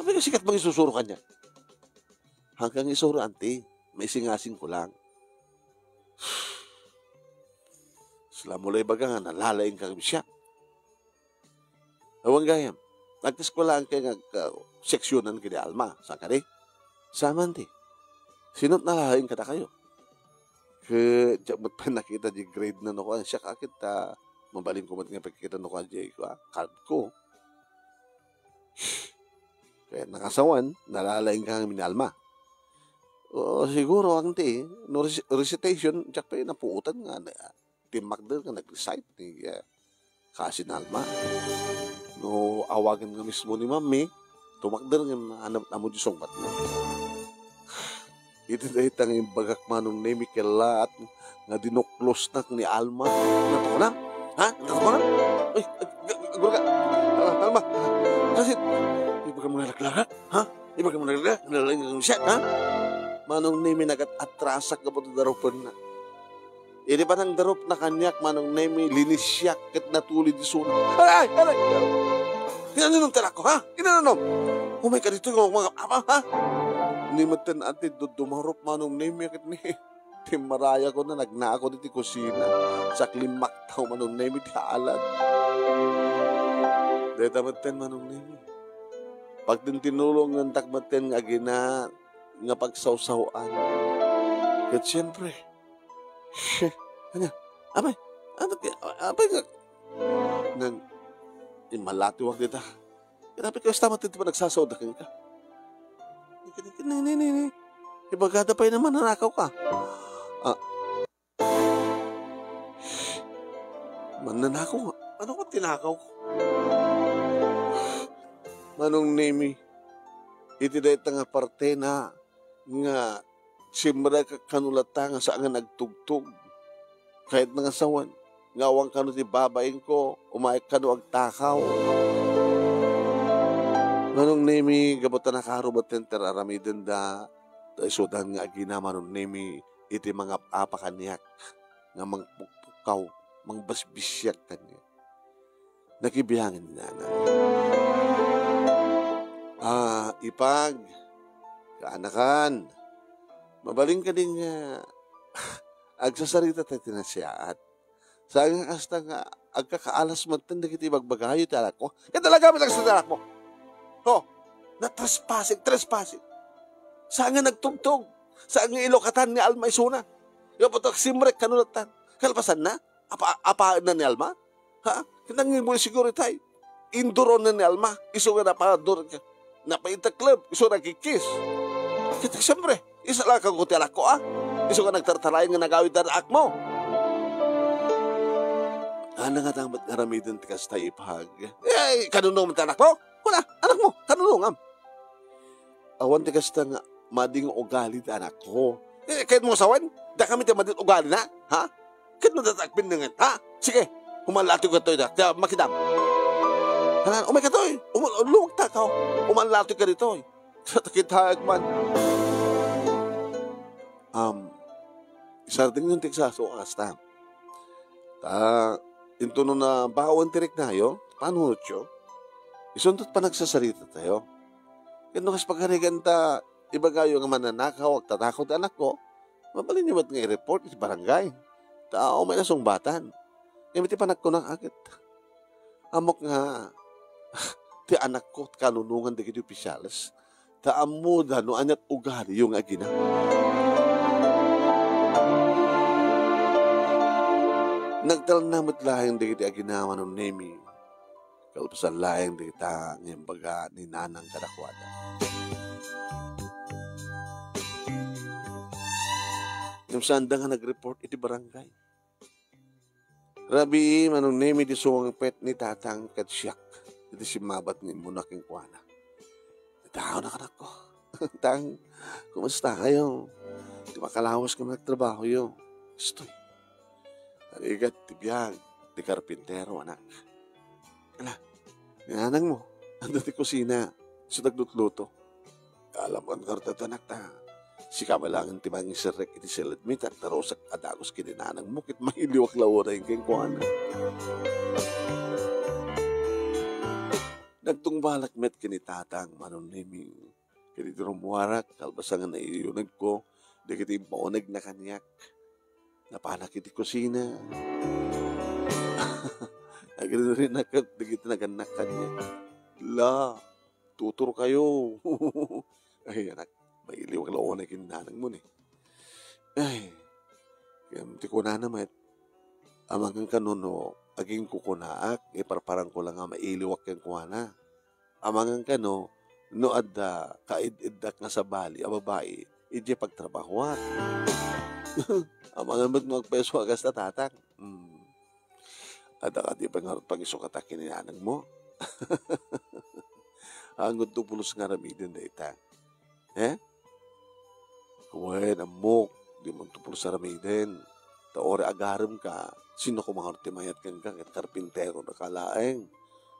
Sabi ka sikat mang isusuro ka niya. Hanggang isuro, anti, may singasing ko lang. Sila mulay baga nga, nalalaing kang siya. Awang gayam, nagtas ko lang kayo seksyonan kini Alma, saan ka rin? Saman ti. Sinot nalalaing kada kayo. Kaya, ba't pa nakita di grade na nakuha, siya kakit, mabaling ko mat nga pagkikita nakuha di card ko. Kaya nakasawan, nalalaing kang minalma. O siguro ang ti, no recitation, tsak pa napuutan nga, timak doon nga nag-recite ni kasi Alma. No, awagan nga mismo ni Mami, tumak doon nga hanap na mo di songbat mo. Ito na itang yung bagak manong ni Mikela at nga dinuklos na ni Alma. Nato ko na? Ha? Nato ko na? Uy, aguro ka. Alma, kasi, iba ka mga naglaga? Ha? Iba ka mga naglaga? Nalalang kang siya, ha? Manong nemi nagat-atrasak ka po ito daropon na. Hindi ba nang darop na kanyak, manong nemi linisyak kat natulid di suna. Ay! Kinanunong tanak ko, ha? Kinanunong! Umay ka dito yung mga apa, ha? Ni matan ati dumarop manong nemi kat ni Timaraya ko na nagnako dito kusina. Sa klimak tao manong nemi di alad. Dito matan manong nemi. Pag din tinulong ng takmaten nga gina nga pagsawsawan. At siyempre, abay nga, nang imalatiwag dita. Dapat ka basta matindi pa nagsasawdakin ka. Ni. Ibagada pa naman, nanakaw ka. Mananakaw ka? Ano ko tinakaw ko? Manong nemi, iti dahi nga parte na nga simra ka kanulata nga saan nga nagtugtog. Kahit nga sawan, ngawang kanu ti babaeng ko, umayag kanu agtakaw. Manong nemi, gabutan na karubat yung teraramidin da, sudan nga agina manong nemi, iti mga apakaniyak, nga mangpukpukaw, mangbasbisyak kanya. Nakibiyangin na na. Ipag, kaanakan, mabaling ka din nga, agsasarita tayo tinasyaat. Saan nga kasta nga, agkakaalas magtanda kiti bagbagayo talak ko. Kaya talaga may nagsasalak mo. Na trespassing. Saan nga nagtugtog? Saan nga ilokatan ni Alma isuna? Yung patok simrek kanulatan. Kalpasan na? Apa na ni Alma? Ha? Kinangin mo siguro tayo. Induron na ni Alma. Iso nga napadur ka. Napaita club. Iso nagkikis. Kita siyempre. Isa lang kang kutilak ko Iso ka nagtartarayan nga nagawid na raak mo. Ano nga dapat ngaramidan tikas tayo ipahag? Kanunong mo tanak mo? Wala, anak mo, kanunong awan tikas ta nga mading ugali ta anak ko. Kahit mo sawan, da kami tayo mading ugali na, ha? Kat mo tatakpin na nga, ha? Sige, humalati ko ito, kaya makidam. Hanan, umay ka to, luwag takaw. Umalati ka rito, sa takitahag man. Isarding yung tiksaso kasta. Into no na bawang tirik na yo, paano nyo? Isundot pa nagsasarita tayo. Kano kas pagkarigan ta, iba kayo nga mananakaw, tatakot anak ko, mabalin niyo ba't nga i-report sa barangay? Tao may nasungbatan. Kaya pa nagkunang agad. Amok nga, ti anak ko, kanunungan di kiti opisyalis. Taamo da no anyat ugali yung agina. Nagtalnamot lahing di kiti aginawa ng nemi. Kalpasan lahing di kita ngayong baga ni nanang kadakwada. Yung sanda nga nag-report iti barangay. Rabi, manong nemi di suwang pet ni tatang katsyak. Iti si mabat ni munaking kuwana. Tao na kanak ko. Tang, kumusta kayo? Di makalawas ka nagtrabaho yun. Stoy. Naligat, tibiyag, di karpintero, anak. Ala, nanang mo. Ando ti kusina. So naglutluto. Alam mo, ang kartato anak ta. Si kamalangan ti manging sirek iti siladmit at tarosak adagos kininanang mo kit mahiliwak lawara yung kengkuhanan. Nagtungbalak met kinitatang manuniming kiniti rumuwarak kalbasangan na iyunag ko di kiti maunag na kanyak napanak iti kusina. Agad rin nakat di kiti naganak kanyak. La, tutur kayo. Ay anak. Mailiwag lao na kinanang mo ni. Ay, ti ko na naman, amang kanuno, aging kukunaak, parang ko lang nga mailiwag kang kuwana. Amang kano, no adda, kaid-idak nga sa bali, ang babae, iti pagtrabahuan. Amang ba't magpeso agas na tatang? Ada ka di ba nga pag-isukatak kininanang mo? Hangod tupulos nga ramidin na ita. Kuwain, amok, di mo tupul sa ramiden. Taore agaram ka, sino ko mga ortimayat kang kang at karpintero na kalaeng.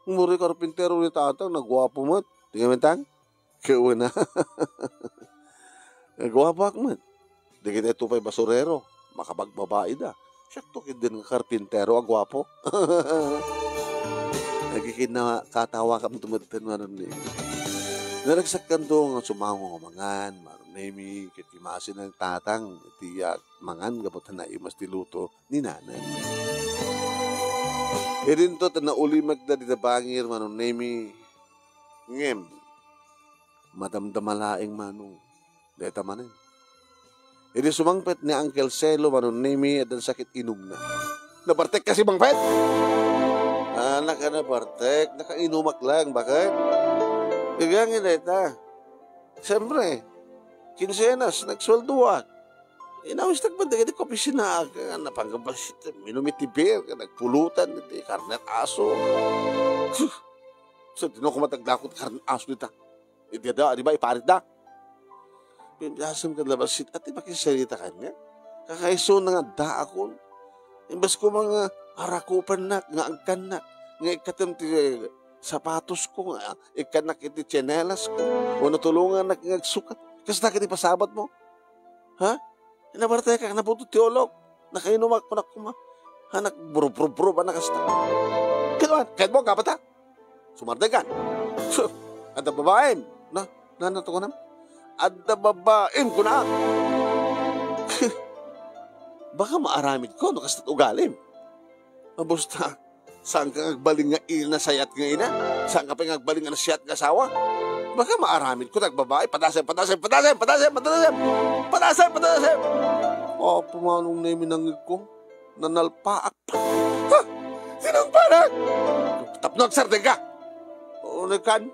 Umuri karpintero ni tatang, nagwapo mat. Tingnan tang? Kawa na. Nagwapo akmat. Di kita ito pa'y basurero, makabagbabae da. Siyakto din ng karpintero, agwapo. Nagikin na katawa kang tumatan manon ni. Naragsak kanto nga sumawang mangan, nemi kitimasin ng tatang tiyak mangan gabot na imas tiluto ni nanay. Irin to na uli magda di bangir manong nemi ngem madamdamalaing manong deta manen. Irin sumangpet ni Uncle Celo manong nemi at ang sakit inom na. Nabartek kasi bangpet? Anak ka na bartek, nakainumak lang, bakit? Gagangin deta. Siyempre, kinsenas, nagswelduan. Inawis nagbandag, hindi ko pisina, napanggabasit, minumitibir, nagpulutan, hindi, karnet aso. So, di na ko matagdakot, karnet aso nita. Hindi da, di ba, iparit da. Pinasam ka labasit, at ipakisalita kanya. Kakaiso na nga da ako. Imbas ko mga harakupan na, nga angkan na, nga ikatam ti sapatos ko, nga ikanak iti tsinelas ko, o natulungan na ngagsukat. Kasi nakiti pasabat mo. Ha? Inabartay ka, nabuto teolog. Nakainumak ko na kuma. Ha, nagburo-buro ba nakasta? Kahit mo, kapat ha? Sumarday ka. Adda babaen. Nato ko na? Adda babaen ko na. Baka maaramid ko, nakastat ugalim. Mabusta, saan ka ngagbaling nga ina sayat nga ina? Saan ka pa ngagbaling nga nasiyat nga asawa? Baka maaramid ko, nagbabae, padasem. O, pumanong na yung minangig ko. Nanalpaak. Ha? Sinong parang? Tapnog, sardeng ka. O, nagkan.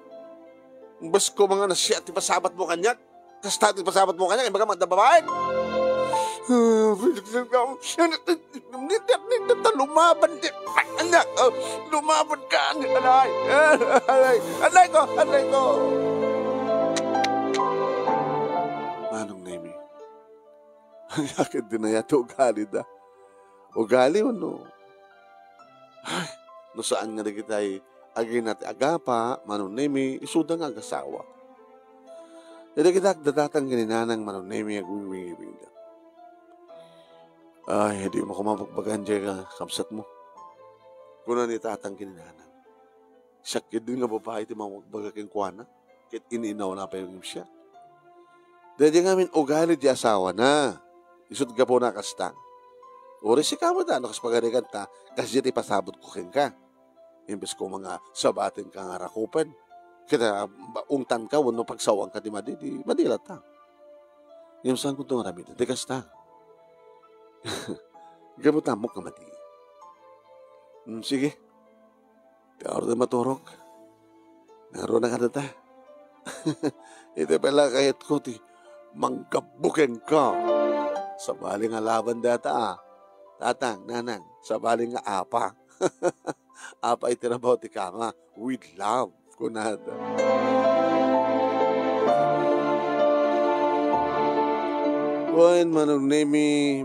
Bas ko mga nasiyat, ipasabat mo kanyak. Kastat, ipasabat mo kanyak, ibaga magdababae. Lumaban din. Anak, lumaban ka. Alay ko. Manong Nemi, ang yakin din na yato ugali da. ugali no. Ay, no saan nga na kita agin natin agapa, manunemi, isuda nga agasawa. Dada kita agdadatang ganinanang manunemi agwiwing-wing ka. Ay, hindi mo kumapagbagan dyan ka, kamsat mo. Kung na nitatang ganinanang. Sakit din nga babae ti mamagbaga kuana. Kit iniinaw na pa yung siya. Dada nga min ugali di asawa na. Isud ka po na kastang. Uri si kamo da, nakas pagarikan ta, kasi di pasabot ko ka. Imbes ko mga sabatin ka nga rakupan. Kita ungtan ka, wano pagsawang ka di madila ta. Yung saan ko itong ramit, di kasta. Gabutan mo ka mati. Sige. Kaor na maturog. Naroon na ka na ta. Ito pala kahit ko ti manggabukin ka. Sa baling nga laban data Tatang, nanang, sa baling nga apa. Apa itinabaw ti kama with love. Kunada. Wan manong nemi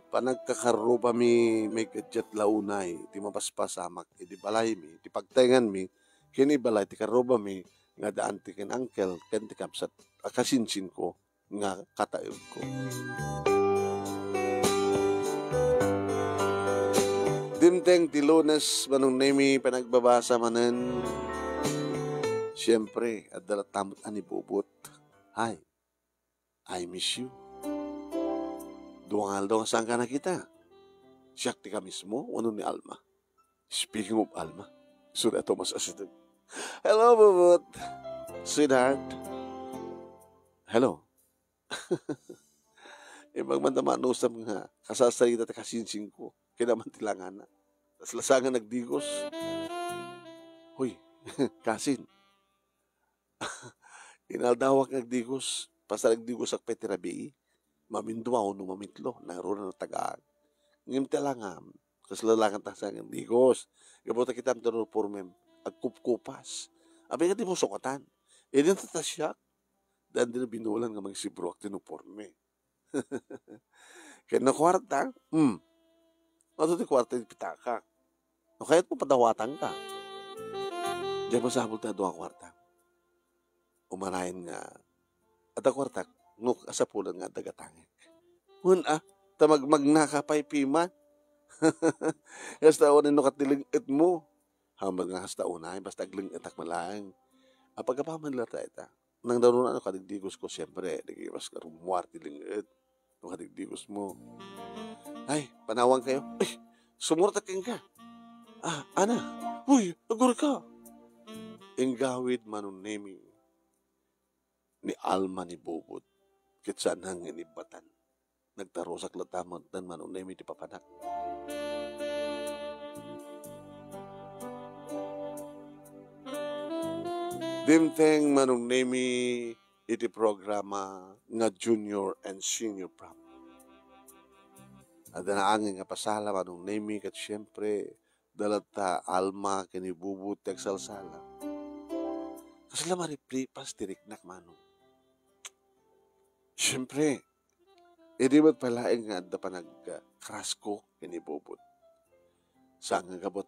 panagkakarupa mi may gadget launay ti mapaspasamak iti balay mi ti pagtaingan mi kini balay ti karuba mi nga daan ti ken uncle ken ti kapsat akasinsin ko nga katayon ko. Dimteng ti Lunes manong nemi panagbabasa manen. Siyempre, at dalatamot ani bubot. Hi, I miss you. Duwangal daw saan ka nakita? Siyak ti ka mismo, ano ni Alma. Speaking of Alma, sura Thomas Asidag. Hello, bubot. Sweetheart. Hello. Ibang mandaman usap nga, kasasarita ta kasinsing ko, kinaman tilangan na. Tas lasangan nagdigos. Hoy, kasin. Inaldawak nagdigos, basta nagdigos ak petirabi, mamindwaw no mamintlo, naroon na tagaan. Ngim talangam, kas lalakan ta sa nagdigos, gabuta kita amtaro pormem, agkupkupas. Abi nga di mo sukatan, din tatasyak, dahil din binulan nga magsibro ak tinuporme. Kaya na kwarta, ato ti kwarta ti pitaka. No kaya't mo padawatan ka. Diyan mo sabol na doang kwarta. Umanayin nga at akwartak nuk asapulan nga dagatangik. Tamagmagnakapay piman. Hasta unin nukat dilingit mo. Hamad nga hasta unay, basta aglingit ak malaang. Apagapaman lata ita. Nang darunan ano kadigdigos ko siyempre, digiwas ka rumuar dilingit. Nung kadigdigos mo. Ay, panawang kayo. Ay, sumurtakin ka. Ana, uy, agur ka. Ingawid manunemi ni Alma ni Bubot, kitsan hang inibatan. Nagtarosak latamon dan manunemi ti papanak. Dimteng manunemi iti programa nga junior and senior prom. At naangin nga pasala manunemi kat siyempre dalata Alma kini Bubot teksalsala. Kasi lamaripli pas tiriknak manong. Siyempre, di ba't palaing nga da pa nag-krasko kinibubot. Saan nga gabot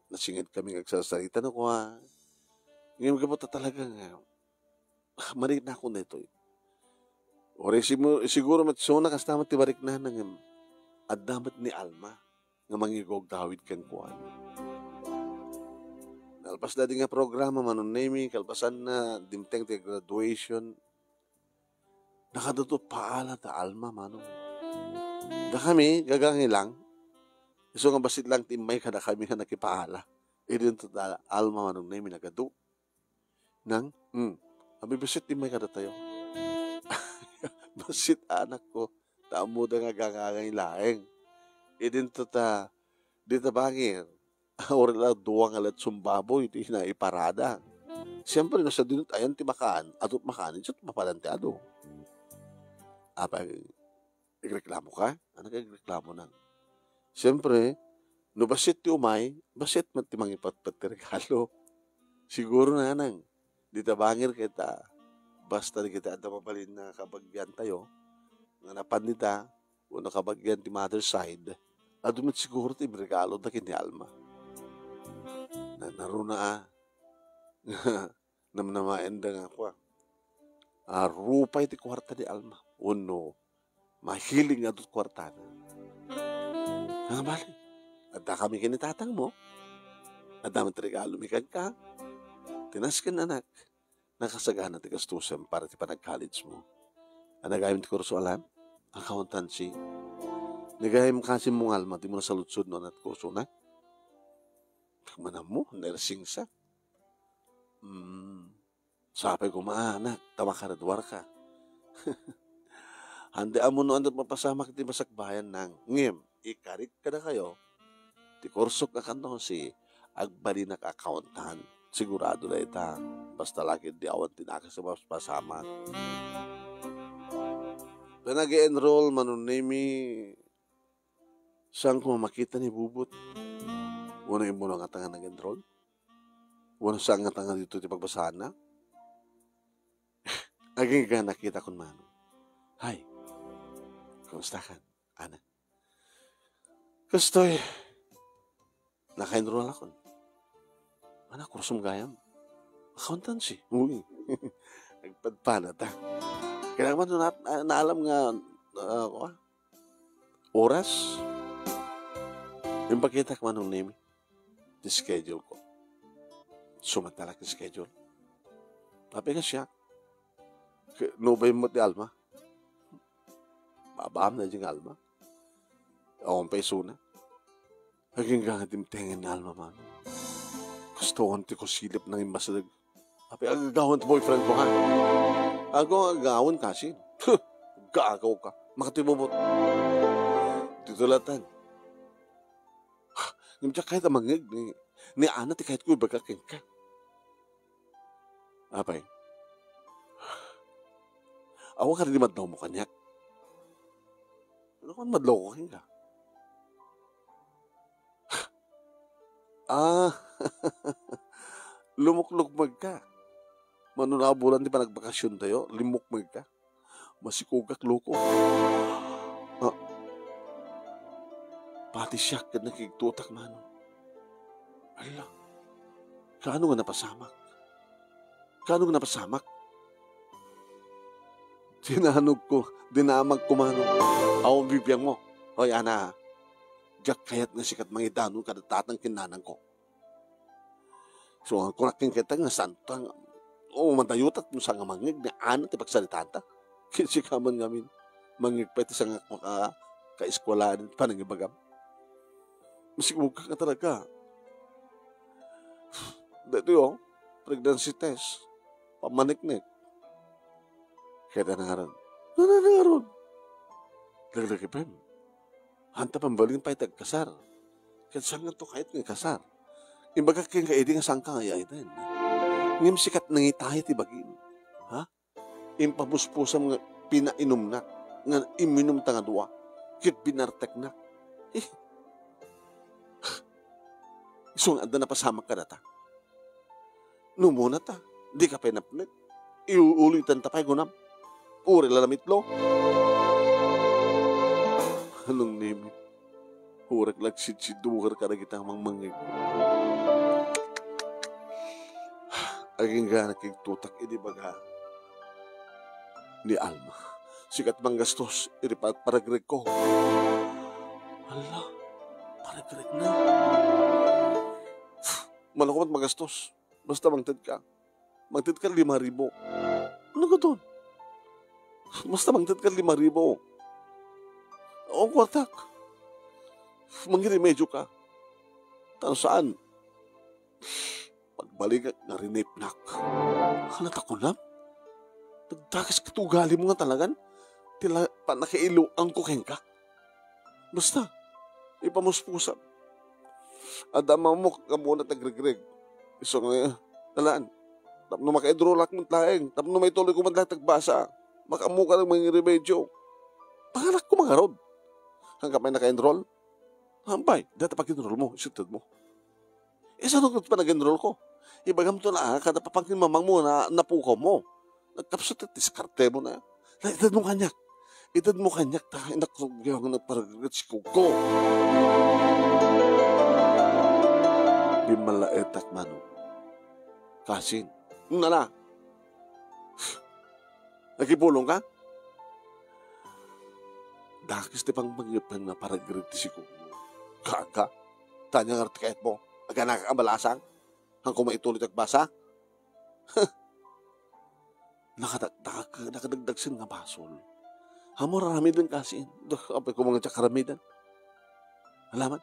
nasingit kami nagsasalita na ko Ngayon gabot talaga nga, marik na ako nito. Ore siguro matsona kastamat tibarik na ng adamat ni Alma nga mangigog dawid kan kuan. Nalpas na din nga programa manunemi, kalpasan na dimteng ti graduation. Nakadato paala ta Alma manong. Da kami, gagangi lang. So nga basit lang timay kada kami nga nakipaala. Idin to ta Alma manong nemi nagado. Nang, abi basit timay kada tayo. Basit anak ko, taamo da nga gangangay laeng. Idin to ta, di ta bangir. Ora la duwang alat sumbaboy, di na iparada. Siyempre, nasa dinut ayan ti makaan, atot makaan, ito mapalante ado. Apa, igreklamo ka? Ano ka igreklamo nang? Siyempre, no basit ti umay, basit man ti mangipatpat ti regalo. Siguro na nang, di tabangir kita, basta di kita at mabalin na kabagyan tayo, nga napandita, o nakabagyan ti mother side, Adumit siguro ti regalo da kini Alma. Na naruna namnamaen da nga ako. Rupay ti kwarta di Alma. Uno, mahiling nga do't kwarta na. Nga bali, adda kami kinitatang mo. Adda man ti regalo mi ka. Tinaskin anak. Nakasagana ti gastusan para ti panag-college mo. Anagayam ti kurso alam? Accountancy. Nagayam kasi mong Alma, di mo na saludsod no at kurso na. Manam mo, nursing sa. Sapay ko maanak, tama ka radwar ka. Handi mo no andat mapasamak ti masakbayan ng ngim, ikarit ka na kayo. Ti kurso ka kanto si agbalinag accountant. Sigurado na ita. Basta lagi di awan tinakas sa pasamak. Na nag-enroll manunimi saan ko makita ni Bubot. Wala yung muna nga tanga nag-enroll. Wala saan nga tanga dito ti pagbasahan na. Aging ka nakita ko man. Hi. Kumusta ka? Ana. Kastoy. Naka-enroll ako. Anak, kursong gayam. Accountancy. Uy. Nagpadpana ta. Kaya naman naalam nga oras. Yung pagkita ka man ng name, the schedule ko. Sumatalak yung schedule. Sabi ka siya, nubay mo ti Alma. Babaam na diyang Alma. Awang peso na. Haging gangadim tingin na Alma man. Gusto ko silip ng imbasadag. Sabi, agagawan ti boyfriend ko ha. Ako agagawan kasi. Gagaw ka. Makatimumot. Titulatan. Ngimtya kahit amangig ni Ana ti kahit ko ibagaking ka. Apay. Awa ka rin madlaw mo kanyak. Ano kung madlaw ko ka? Lumuklugbag ka. Manunabulan di pa nagbakasyon tayo, limukmag ka. Masikugak loko. Pati siya ka nakiktutak mano. Ala, kaano nga napasamak? Kaano nga napasamak? Sinanog ko, dinamag ko mano. Ako bibiyang mo. Hoy, Ana, diyak kayat nga sikat mangidanon kadatatang kinanang ko. So, kung aking kita nga santang, matayutat mo sa nga mangig na Ana ti pagsalita ta. Kinsikaman ngamin. Mangig pa iti sa nga ka-eskwalahan panangibagam. Masigmug ka talaga. Dito yung pregnancy test. Pamaniknik. Kaya na nga ron. Ano na nga ron? Laglagi pa yun. Hanta pambaling pa itag kasar. Kaya saan nga to kahit nga kasar. Imbaga kaya nga edi nga saan ka nga yaitan. Ngim sikat nangitahay ti bagin. Ha? Impabuspusam nga pinainom na. Nga iminom ta nga duwa. Kit binartek na. So nga na pasamak ka na ta. Numuna ta. Di ka pinapnit. Iuulitan ta pa'y gunam. Uri lalamitlo. Anong name? Hurak lagsit-sidukar ka na kita mangmangig. Aging ga nakiktutak idi baga ni Alma. Sikat mang gastos, iri paragreg ko. Hala, paragreg na. Malakumat magastos. Basta mangtid ka. Mangtid ka 5,000. Ano ka doon? Basta mangtid ka 5,000. O kwartak. Mangirimedyo ka. Tano saan? Pagbalik nga rinipnak. Halata ko na. Nagdagas katugali mo nga talagan. Tila pa nakiilo ang kukengka. Basta, ipamuspusap. Adama mo ka muna tagregreg. So nga, talaan. Tapno maka-enrollak mong tlaeng. Tapno may tuloy ko man lang tagbasa. Makamuka ng mga remedyo. Panganak ko mga rod. Hanggang may naka-enroll. Hampay, dati pag-enroll mo, isutod mo. Saan nung pa nag-enroll ko? Ibagam to na, kada papangkin mamang mo na napukaw mo. Nagkapsot at diskarte mo na. Naitad mo kanyak. Edad mo kanyak ta, inakrugyaw nga nagparagrat si Kuko. Bimalaetak mano. Kasin, na. Nagipulong ka? Dakis ti pang mangyapang na paragrat si Kuko. Kaga, tanya nga kahit mo, aga nakakabalasang, hang kumaitulit agbasa. Nakadagdagsin nga basol. Hamo rami din kasi. Apay ko mga tsakaramidan. Alaman,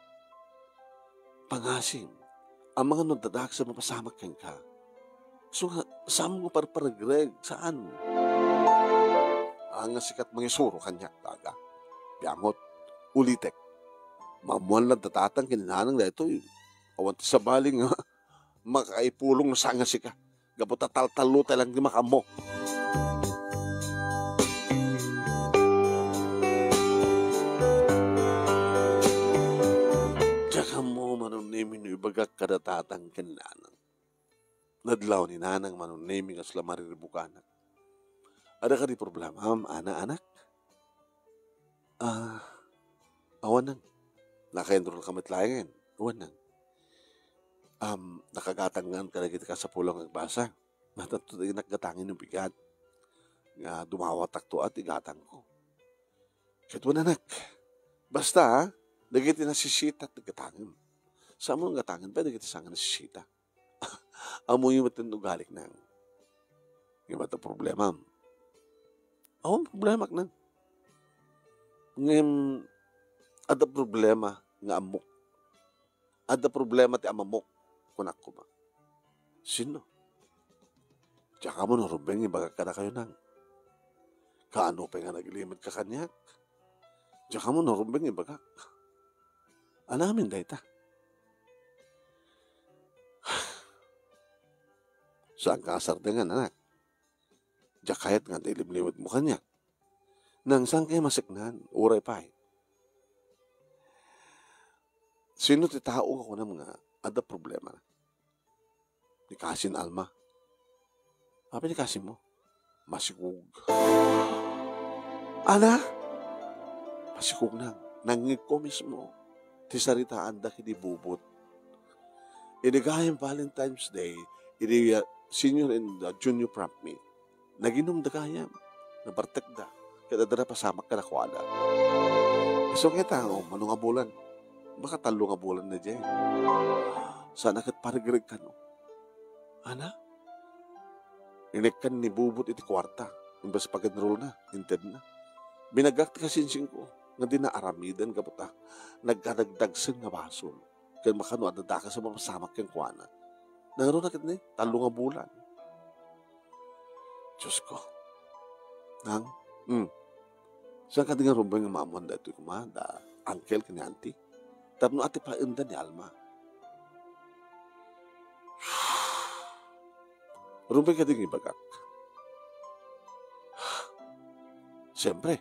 pangasim, ang mga nadadak sa mapasamak kang ka. So, saan mo paraparagreg? Saan? Ang sikat mga suro kanya, taga. Piangot, ulitek. Mamuan lang datatang kinanang na ito. Awan sa baling, makaipulong na sanga sika. Gabuta tal-talo talang gimakamo. Mo manuniming no ibagak kadatatang kinanang. Nadlaw ni nanang manuniming as lamariribukanak. Ada ka di problema, anak? Awan nang. Naka-enroll ka matlayan. Awan nang. Nakagatangan ka na kita ka sa pulang nagbasa. Matatuloy naggatangin ng bigat. Nga dumawatak to at igatang ko. Kahit wala anak. Basta, nagiti na sisita at nagkatangin. Sa mo nagkatangin pa, nagiti sa nga na sisita. Amo yung matinugalik na. Yung mata problema. Ang problema ka na. Ngayon, ada problema nga amok. Ada problema ti amamok. Kunak ko ba? Sino? Tsaka mo narubeng ibagak ka na kayo nang. Kaano pa nga nagilimit ka kanyak? Tsaka mo narubeng ibagak. Alamin dahi ta. Saan ka asardengan, anak? Diya kahit nga dilimliwad mo kanya. Nang saan kayo masiknan, uray pa eh. Sino ti tao ako na mga ada problema? Ni Kasin Alma. Apa ni Kasin mo? Masikug. Ana? Masikug nang. Nangig ko mismo. Ti saritaan da kidi bubot. Inigayang Valentine's Day, ini senior and junior prom me. Naginom da kayam. Nabartek da. Kaya dara pasamak ka na kuwala. So kita, manong nga bulan. Baka talo nga bulan na dyan. Sana kat parigrig ka, no? Ana? Inikkan ni bubot iti kwarta. Imbas pag-enroll na. Inted na. Binagak ti kasinsing ko. Nga di na aramidan ka puta. Nagkadagdagsan nga basol. Kaya makano adada ka sa mapasamak kang kuwana. Nangaro na kat ni. Talo nga bulan. Diyos ko. Nang? Saan ka di nga rumbay nga maamuan da ito kumanda? Uncle ka ni auntie? Tapno ati pa inda ni Alma. Rumbay ka di nga ibagak. Siyempre,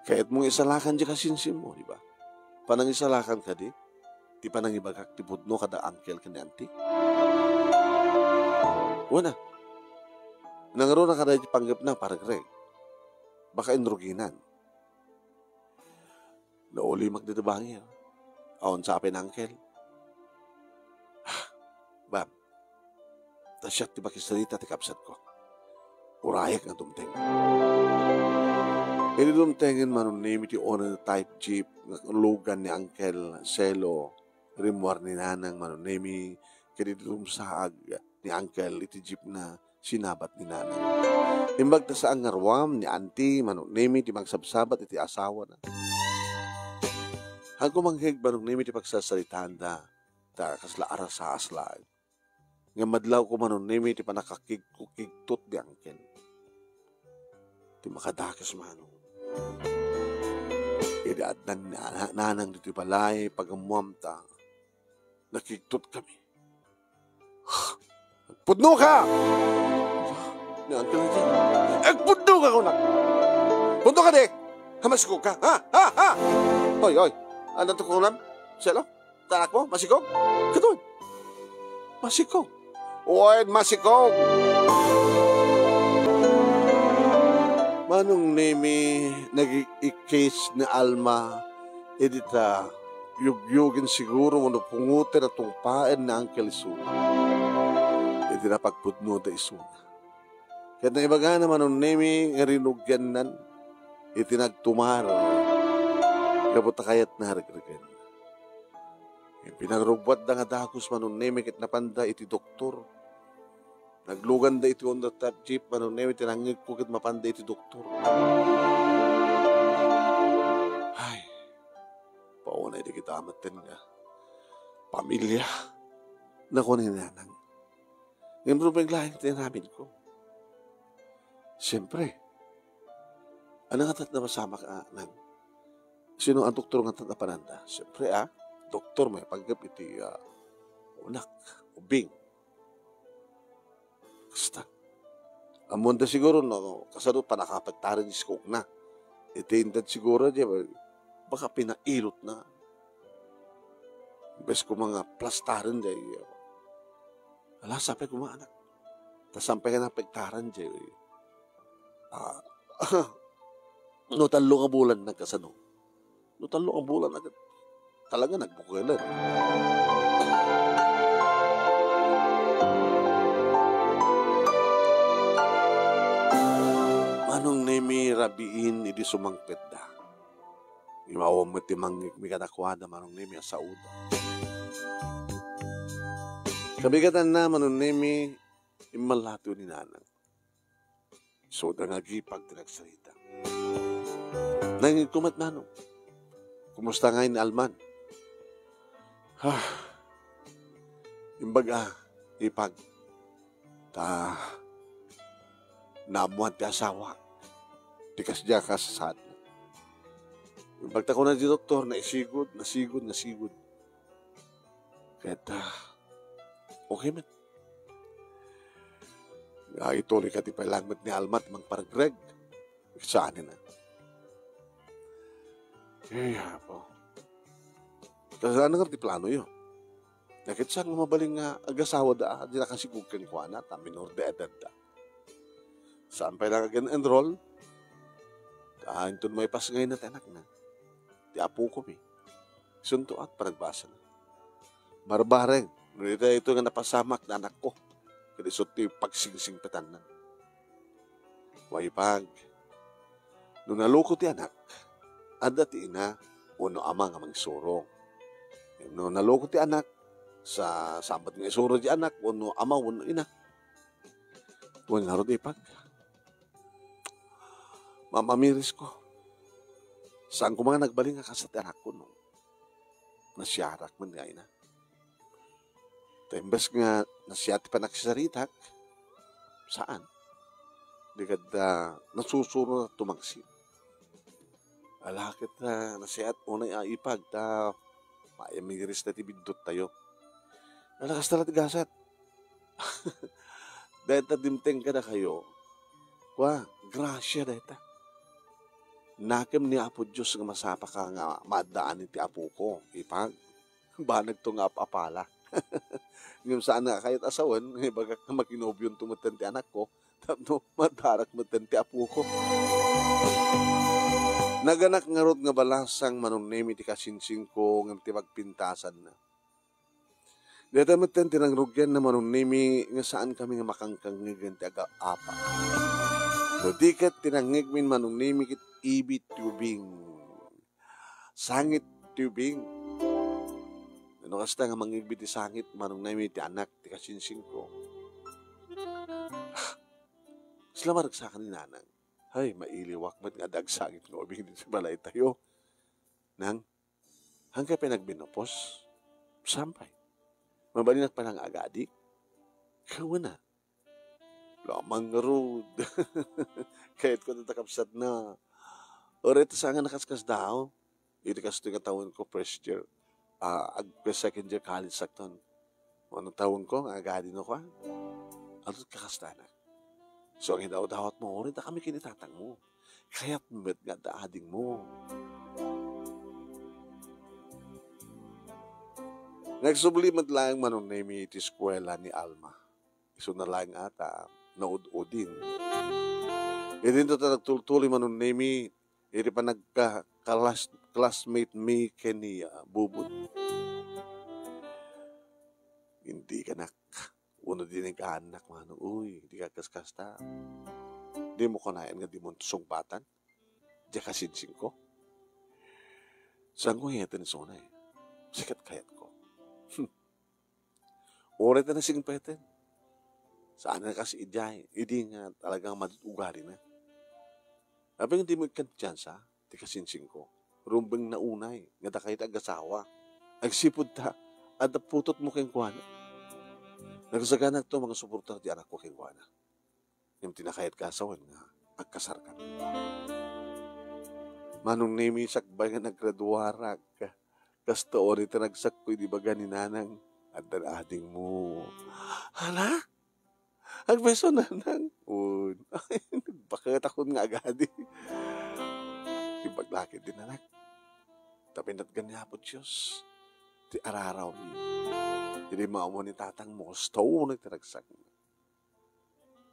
kahit mong isalakan di kasinsin mo, di ba? Panang isalakan ka di panang ibagak, di budno ka da uncle ka ni auntie. Una, nangaro na ka da panggap na paragre. Baka indruginan. Nauli magditabangi. Aon sa apin uncle. Bam, tasyak ti bakisarita ti kapsat ko. Urayak nga dumteng. Dumtengin manunimi ti owner na type jeep, lugan ni Uncle Celo, rimwar ni Nanang manunimi, kinidumsaag ni Uncle iti jeep na sinabat ni Nanang. Imbag ta sa angarwam ni Auntie manunimi ti magsabsabat iti asawa na. Hangko manghig manunimi ti pagsasalitaan da, ta kasla aras sa aslag. Nga madlaw ko manunimi ti panakakig-kukigtot di Uncle. Ti makadakas manong. Idaat ng nanang dito balay pagamuam ta. Nakigtot kami. Pudno ka! Ni Uncle na dyan. Pudno ka ko na! Pudno ka dek! Hamasiko ka! Ha! Hoy! Ano to kunam? Selo? Tanak mo? Masikog? Katoon! Masikog! Oy, masikog! Manong nemi nag-i-case ni Alma, edita, yugyugin siguro mo pungutin at tungpain na ang Isuna. Edi na pagpudno da isuna. Kaya na ibaga naman nung nemi rinugyan nan, itinagtumar, gabot kayat na haragragan. Pinagrugbat da nga dagos manun nemi kit napanda iti doktor. Naglugan da iti on the top jeep manun nemi tinangig ko kit mapanda iti doktor. Ay, pauna iti kita amatin nga. Pamilya. Naku ni nanang. Ngayon mo biglahin tinamin ko. Siyempre, ano nga na masama ka nang? Sino ang doktor nga na pananda? Siyempre doktor may paggap iti unak, ubing. Basta. Amon da siguro, no, kasano pa nakapagtaran ni Skok na. Iti indad siguro, baka pinailot na. Bes ko mga plastaran dyan. Ala, sabi ko mga anak. Tas sampai ka na pagtaran dyan. No, talo nga bulan nagkasano. No, talo nga bulan agad. Talaga nagbukilan. Manong nemi rabiin idi sumangpet da. Imawam mo timangik mi katakwada manong nemi asauda. Kabigatan na manong nemi imalato ni nanang. So da nga gipag tinagsalita. Nangin kumat nanong. Kumusta nga ni Alman? Imbaga, ipag. Namuhan ti asawa. Tikas diya ka sa sad. Imbagta ko na di doktor, nasigod. Kaya okay man. Ituloy ka ti palangmat ni Almat, mang paragreg. Saan na? Kaya po. Kasi ano nga ti plano yun? Nakit saan mabaling nga agasawa da, di na kasi kukeng kwa na, minor de edad da. Saan pa lang enroll? Ito may pas ngayon na tanak na. Di apo ko mi. Sunto at paragbasa na. Barbareng. Ito nga napasamak na anak ko. Kasi suti pagsingsing petanan. Waypag. Nung naloko ti anak, ada ti ina, uno ama nga mangsurong. Nung naloko ti anak, sa sabat nga isuro di anak, uno ama, uno ina. Tuwan nga rin ipag. Mamamiris ko. Saan ko mga nagbaling nga kasat anak ko nung nasyarak man nga ina. Tembes nga nasyati pa nagsisaritak, saan? Di kada nasusuro na tumagsin. Alakit na nasyat unay aipag ta maayamiris na tibindot tayo. Nalakas na natigasat. Dahil ta dimteng ka na kayo, grasya dahil ta. Nakem ni Apo Diyos nga masapa ka nga maadaan ti Apo ko, ipag. Banag to nga apala. Ngayon saan na kahit asawan, baga makinobyon tumutan ti anak ko, tapno madarak mutan ti Apo ko. Naganak nga rod nga balasang manong nemi ti kasinsing ko nga ti magpintasan na. Dito mutan ti nangrugyan na manong nemi nga saan kami nga makangkangigan ti aga-apa. No dikat tinangig min manong nemi kit ibit tubing. Sangit tubing. Ano kasta nga mangigbit ti sangit manong nemi ti anak ti kasinsing ko. Sila maragsakan ni nanang. Ay, mailiwak ba't nga dagsangit nga ubing din sa balay tayo. Nang, hanggang pinagbinopos, sampay. Mabalinak pa ng agadi, kawa na. Lamang nga road. Kahit ko natakapsat na. O rito sa nga nakaskas daw, ito kasi nga taon ko first year, second year college sakton. Anong taon ko, agadi no ko, ano kakasta na. So, ang hinaw-dawat mo, rin na kami kinitatang mo. Kaya't met nga daading mo. Nagsublimat lang manong nemi iti eskwela ni Alma. Iso na lang ata, naud-udin. E din to nagtultuloy manong nemi, iri pa classmate mi kani bubot. Hindi ka nak. Uno din ang kaanak, mano. Uy, di ka kaskasta. Di mo kanayan nga di mo sumbatan. Di ka sinsing ko. Saan ko hiyatin sa una eh? Sikat kayat ko. Oret na sing peten. Saan na kasi idyahe. Hindi nga talagang matutugali na. Abang hindi mo ikan tsansa, di ka sinsing ko. Rumbang na unay, nga da kahit agasawa. Agsipod ta, at putot mo keng kuwana. Nagsaganak to mga suportar di anak ko keng kuwana. Yung tinakayat kasawan nga, agkasar ka. Manong nemi sakbay nga naggraduarag ka. Kasta ori tinagsak ko, di ba ni nanang, at ading mo. Hala? Agbeso nanang. Uy, bakit ako nga agadi. Ibaglakit din anak. Tapinat ganyapot Diyos. Ti araraw ni. Hindi maamo ni tatang mo. Stow na tinagsak.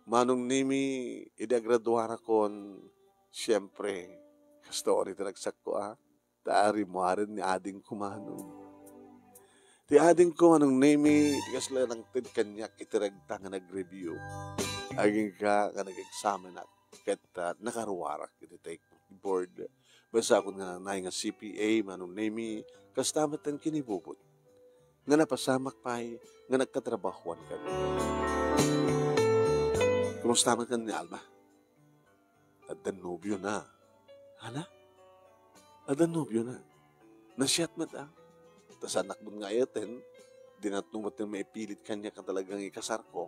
Manong nimi, idagraduara kon, siyempre, story tinagsak ko taari mo rin ni ading kumanong. Ti ading ko manong nimi, tigas lang ng kanyak itiragta nga nag-review. Aging ka nag-examine at nakaruwarak iti take board. Basta ako nga naay nga CPA, manong nimi, kastamatan kinibubot. Nga napasamak pa'y, nga nagkatrabahuan ka. Kumusta man ka ni Alma? At danubyo na. Hana? At danubyo na. Nasyat mo ta. Tas anak mo nga yatin, dinatnumot na maipilit kanya ka talagang ikasar ko,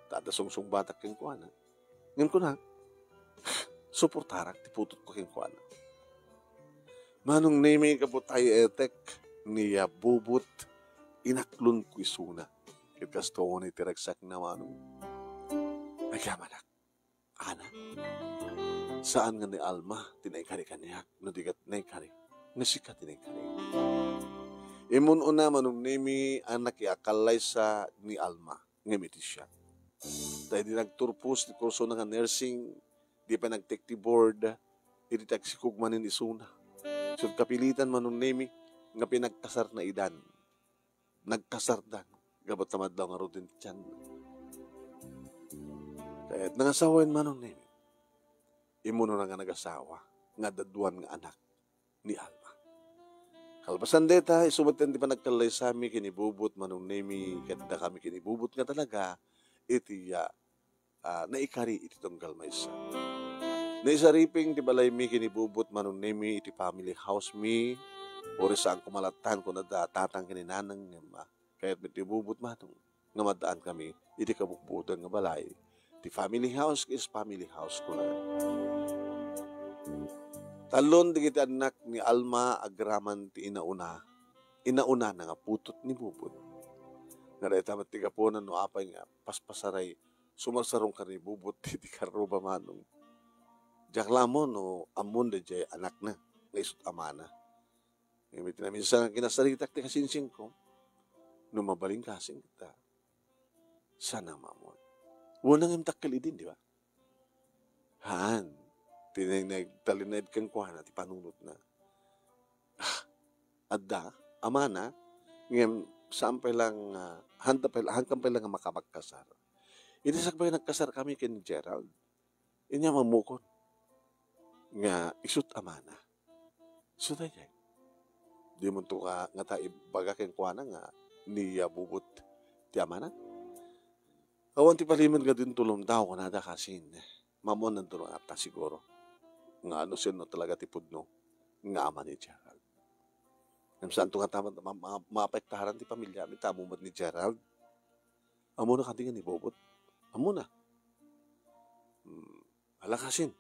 tadasong-song batak keng kuana. Ngayon ko na, suportarak, tiputot ko keng kuana. Manong name ka po tayo etek, niya bubut, inaklon ko isuna. Kitkasto ko ni tiragsak na manong, nagyamanak, ana, saan nga ni Alma, tinaykari kanya, no digat naykari, nasikat tinaykari. Imun una manong nemi anak iakalay sa ni Alma, ngamiti siya. Dahil di nagturpos, di kurso na nga nursing, di pa nag-take the board, di tagsikog manin isuna. So kapilitan manong nemi, nga pinagkasar na idan. Nagkasar dan, gabat tamad daw nga rodin tiyan. Kaya nangasawain manong nemi, imuno na nga nag-asawa, nga daduan nga anak ni Alma. Kalpasan deta, isumatan di pa nagkalay sa amin, kinibubot, manong nemi, ganda kami kinibubot nga talaga, iti naikari iti tunggal maysa. Naisariping, di balay mi kinibubot, manong nemi, iti family house mi, ori saan kumalatan ko na tatang kininanang nga, kaya't mitibubot manong, nga madaan kami, iti kabukbutan nga balay, iti family house is family house ko na. Talon di kita anak ni Alma agraman ti inauna na nga putot ni bubot. Nga dahil tamat tiga po na no apay nga paspasaray sumarsarong ka ni bubot ti karuba manong. Diyak lamon no amon da jay anak na nga isut amana. Ngayon namin sa kinasaritak ti kasinsing ko no mabaling kasing kita. Sana mamon. Unang imtakal din, di ba? Han. Talinayad kang kuha na, ti panunot na. Adda, amana, ngayon, sampay lang, hanggang pa lang makapagkasar. Inisak ba nagkasar kami kin Gerald? Inya mamukon. Nga, isut amana. So, tayo. Di mo ito nga tayo baga kang kuha na nga, niya bubot ti amana. Awan ti paliman ka din tulong daw ko na da kasin. Mamon ng tulong ata siguro. Nga ano siya no talaga tipod no. Nga ama ni Gerald. Ngam saan ito nga tama maapektaharan ti pamilya. May tamumat ni Gerald. Amo na katingan ni Bobot. Amo na. Alakasin.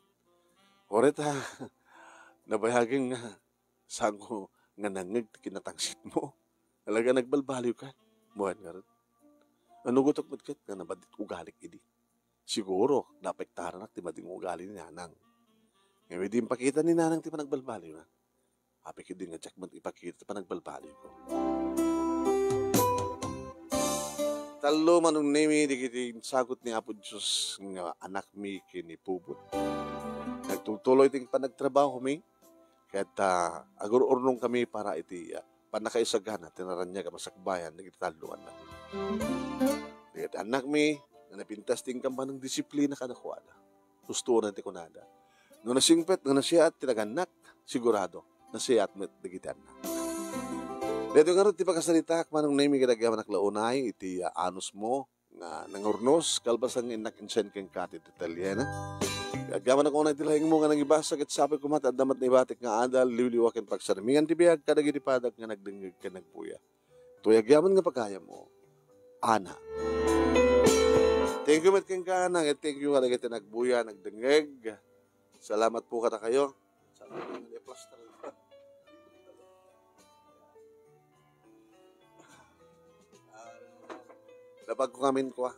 Oret ha. Nabayaging nga. Saan ko nga nangag kinatangsit mo. Talaga nagbalbaliw ka. Muhan nga rin. Ano gutok matkat nga nabadit ugalik idi. Siguro, napektaharan ti mading ugali ni Nanang. Ngayon, di pakita ni Nanang ti panagbalbaliw na. Apik hindi nga tsak ipakita ti panagbalbaliw ko. Talo manong nemi, di kiti sagot ni Apo Diyos nga anak mi kinipubot. Nagtutuloy ting panagtrabaho mi, Kaya't agur-urnong kami para iti panakaisagana, tinaran niya ka masakbayan, nagitaluan na. Kaya't anak mi, na napintas ting kamba ng disiplina kanakuha na. Gusto na ti kunada. No nasingpet, no nasiyat, tinaganak, sigurado, nasiyat met digitan na. Dito nga rin, ti pagkasalita, manong naimi kinagaman naklaunay, iti anus mo, nga nangurnos, kalbasan nga inakinsen keng kati detalyena. Agaman ako na tilahing mo nga nang ibasa, kat sabi ko mata, damat na ibatik nga adal, liwliwakin pagsarmingan, ti biyag, kadagi di padag nga nagdingig ka nagpuya. Tuyagyaman nga pagkaya mo, ana. Thank you, Mat King Kanang, at thank you, halagay nagbuya, nagdingig. Salamat po kata kayo. Salamat po nga plaster. Lapag ko kamin ko,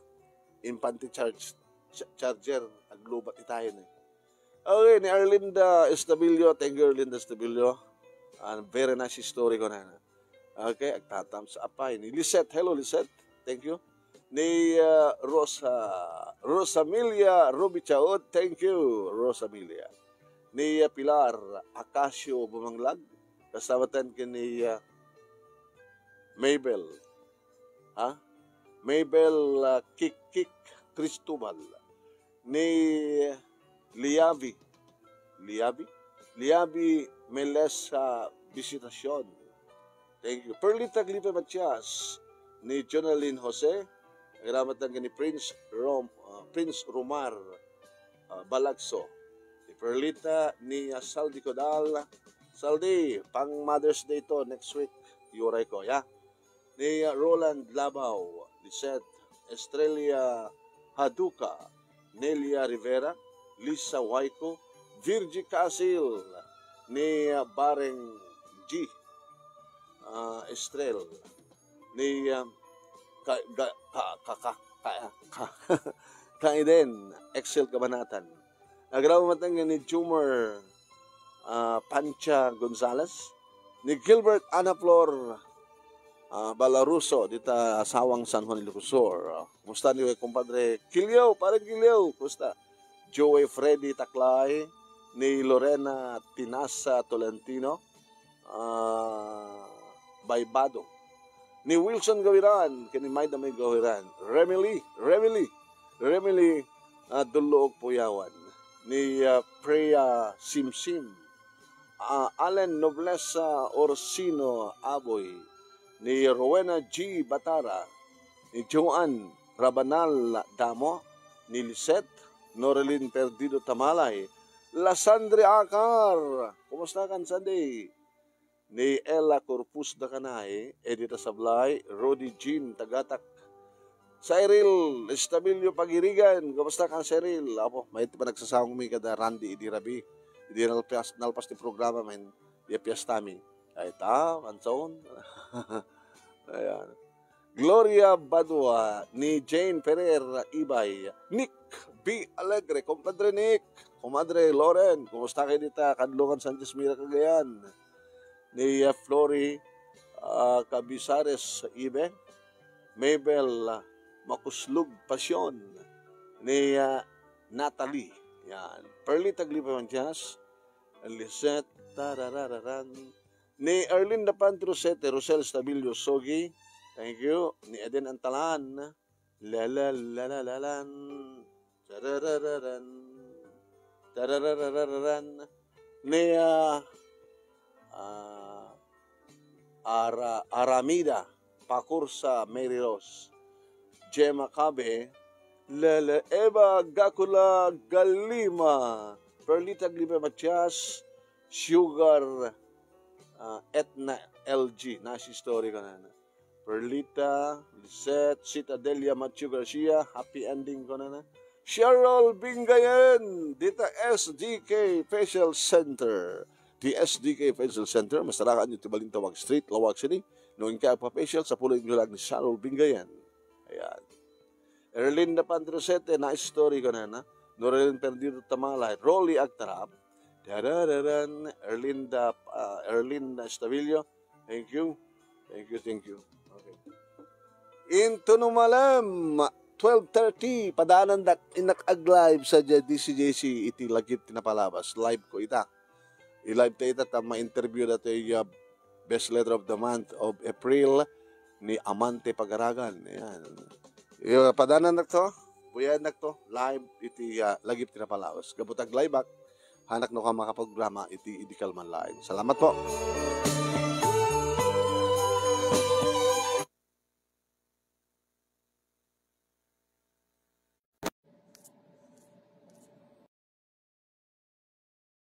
infantry charger, aglubat itayo na. Okay, ni Arlinda Estabillo, thank you, Arlinda Estabillo. Very nice story ko na. Okay, agtatam sa apay. Ni Lisette, hello Lisette, thank you. Ni Rosamilia Rubichaud, thank you, Rosamilia. Ni Pilar Acacio Bumanglag, kasabatan ka ni Mabel, Mabel Kik Cristobal, ni Liavi Melesa Visitasyon, thank you. Perlita Glipe Matias, ni Jonalyn Jose, nagramatan ka ni Prince Romar Balagso, ni Perlita, ni Saldi Codal, Saldi, pang Mother's Day to next week, yuray ko, ya. Ni Roland Labaw, Lisette, Estrella Haduka, Nelia Rivera, Lisa Waiko, Virgie Casil, ni Bareng G, Estrel, ni Kaiden, Excel Kabanatan. Nagrawamatan nga ni Jumar Pancha Gonzales, ni Gilbert Anaflor Balaruso, dita asawang San Juan Ilocosur. Kumusta niyo, kumpadre Kilyaw, parang Kilyaw, kumusta? Joey Freddy Taklay, ni Lorena Tinasa Tolentino, Baybado, ni Wilson Gawiran, kini Mayda May Gawiran, Remily Duluog Puyawan, ni Preya Simsim, Allen Noblesa Orsino Aboy, ni Rowena G. Batara, ni Joan Rabanal Damo, ni Lisette Norelin Perdido Tamalay, Lasandre Akar, kumusta kan Sunday? Ni Ella Corpus da Kanay, Edita Sablay, Rodi Jean Tagatak, Cyril Estabillo Pagirigan, kumusta kan Cyril? Apo, may pa nagsasawang mi kada Randy Idirabi, hindi nalpas ti programa man, iapiyas tami. Ay ta, mansaon. Ayan. Gloria Badua, ni Jane Pereira Ibay, Nick B. Alegre, compadre Nick, comadre Loren, kumusta kayo dita, Kadlungan Sanchez Mira Cagayan, ni Flory Cabisares Ibe, Mabel Makuslug Pasyon, ni Natalie, yan, Perlita Glipa Mantias, Lisette Tararararan, ni Erlinda Pantrosete, Rosel Stabilio Sogi, thank you. Ni Eden Antalan, lalalalan, tararararan, ni Aramida Pakursa Mary Rose, Gemma Cabe, Eva Gakula Galima, Perlita Glipe Matias, Sugar Etna LG, nasi story ko na. Perlita, Lisette, Citadelia Machu Garcia, happy ending ko na. Cheryl Bingayan, dita SDK Facial Center. Di SDK Facial Center, masarakan nyo Tibaling Tawag Street, Lawag City. Noong kaya pa facial, sa puloy nyo lang ni Cheryl Bingayan. Ayan. Erlinda Pandrosete, nasi story ko na. Norelin Perdido Tamalay, Rolly Agtarap, Erlinda Estabillo, thank you. Okay. Into numalam, 12:30, padanan inak ag live sa DCJC iti lagit tinapalabas. Live ko ita. I-live tayo ita ma-interview na tayo best letter of the month of April ni Amante Pagaragan. Ayan. Padanan na to. Buyan na to. Live iti lagip tinapalaos. Gabutag live back. Hanak no ka makaprograma iti Idikal Man Live. Salamat po.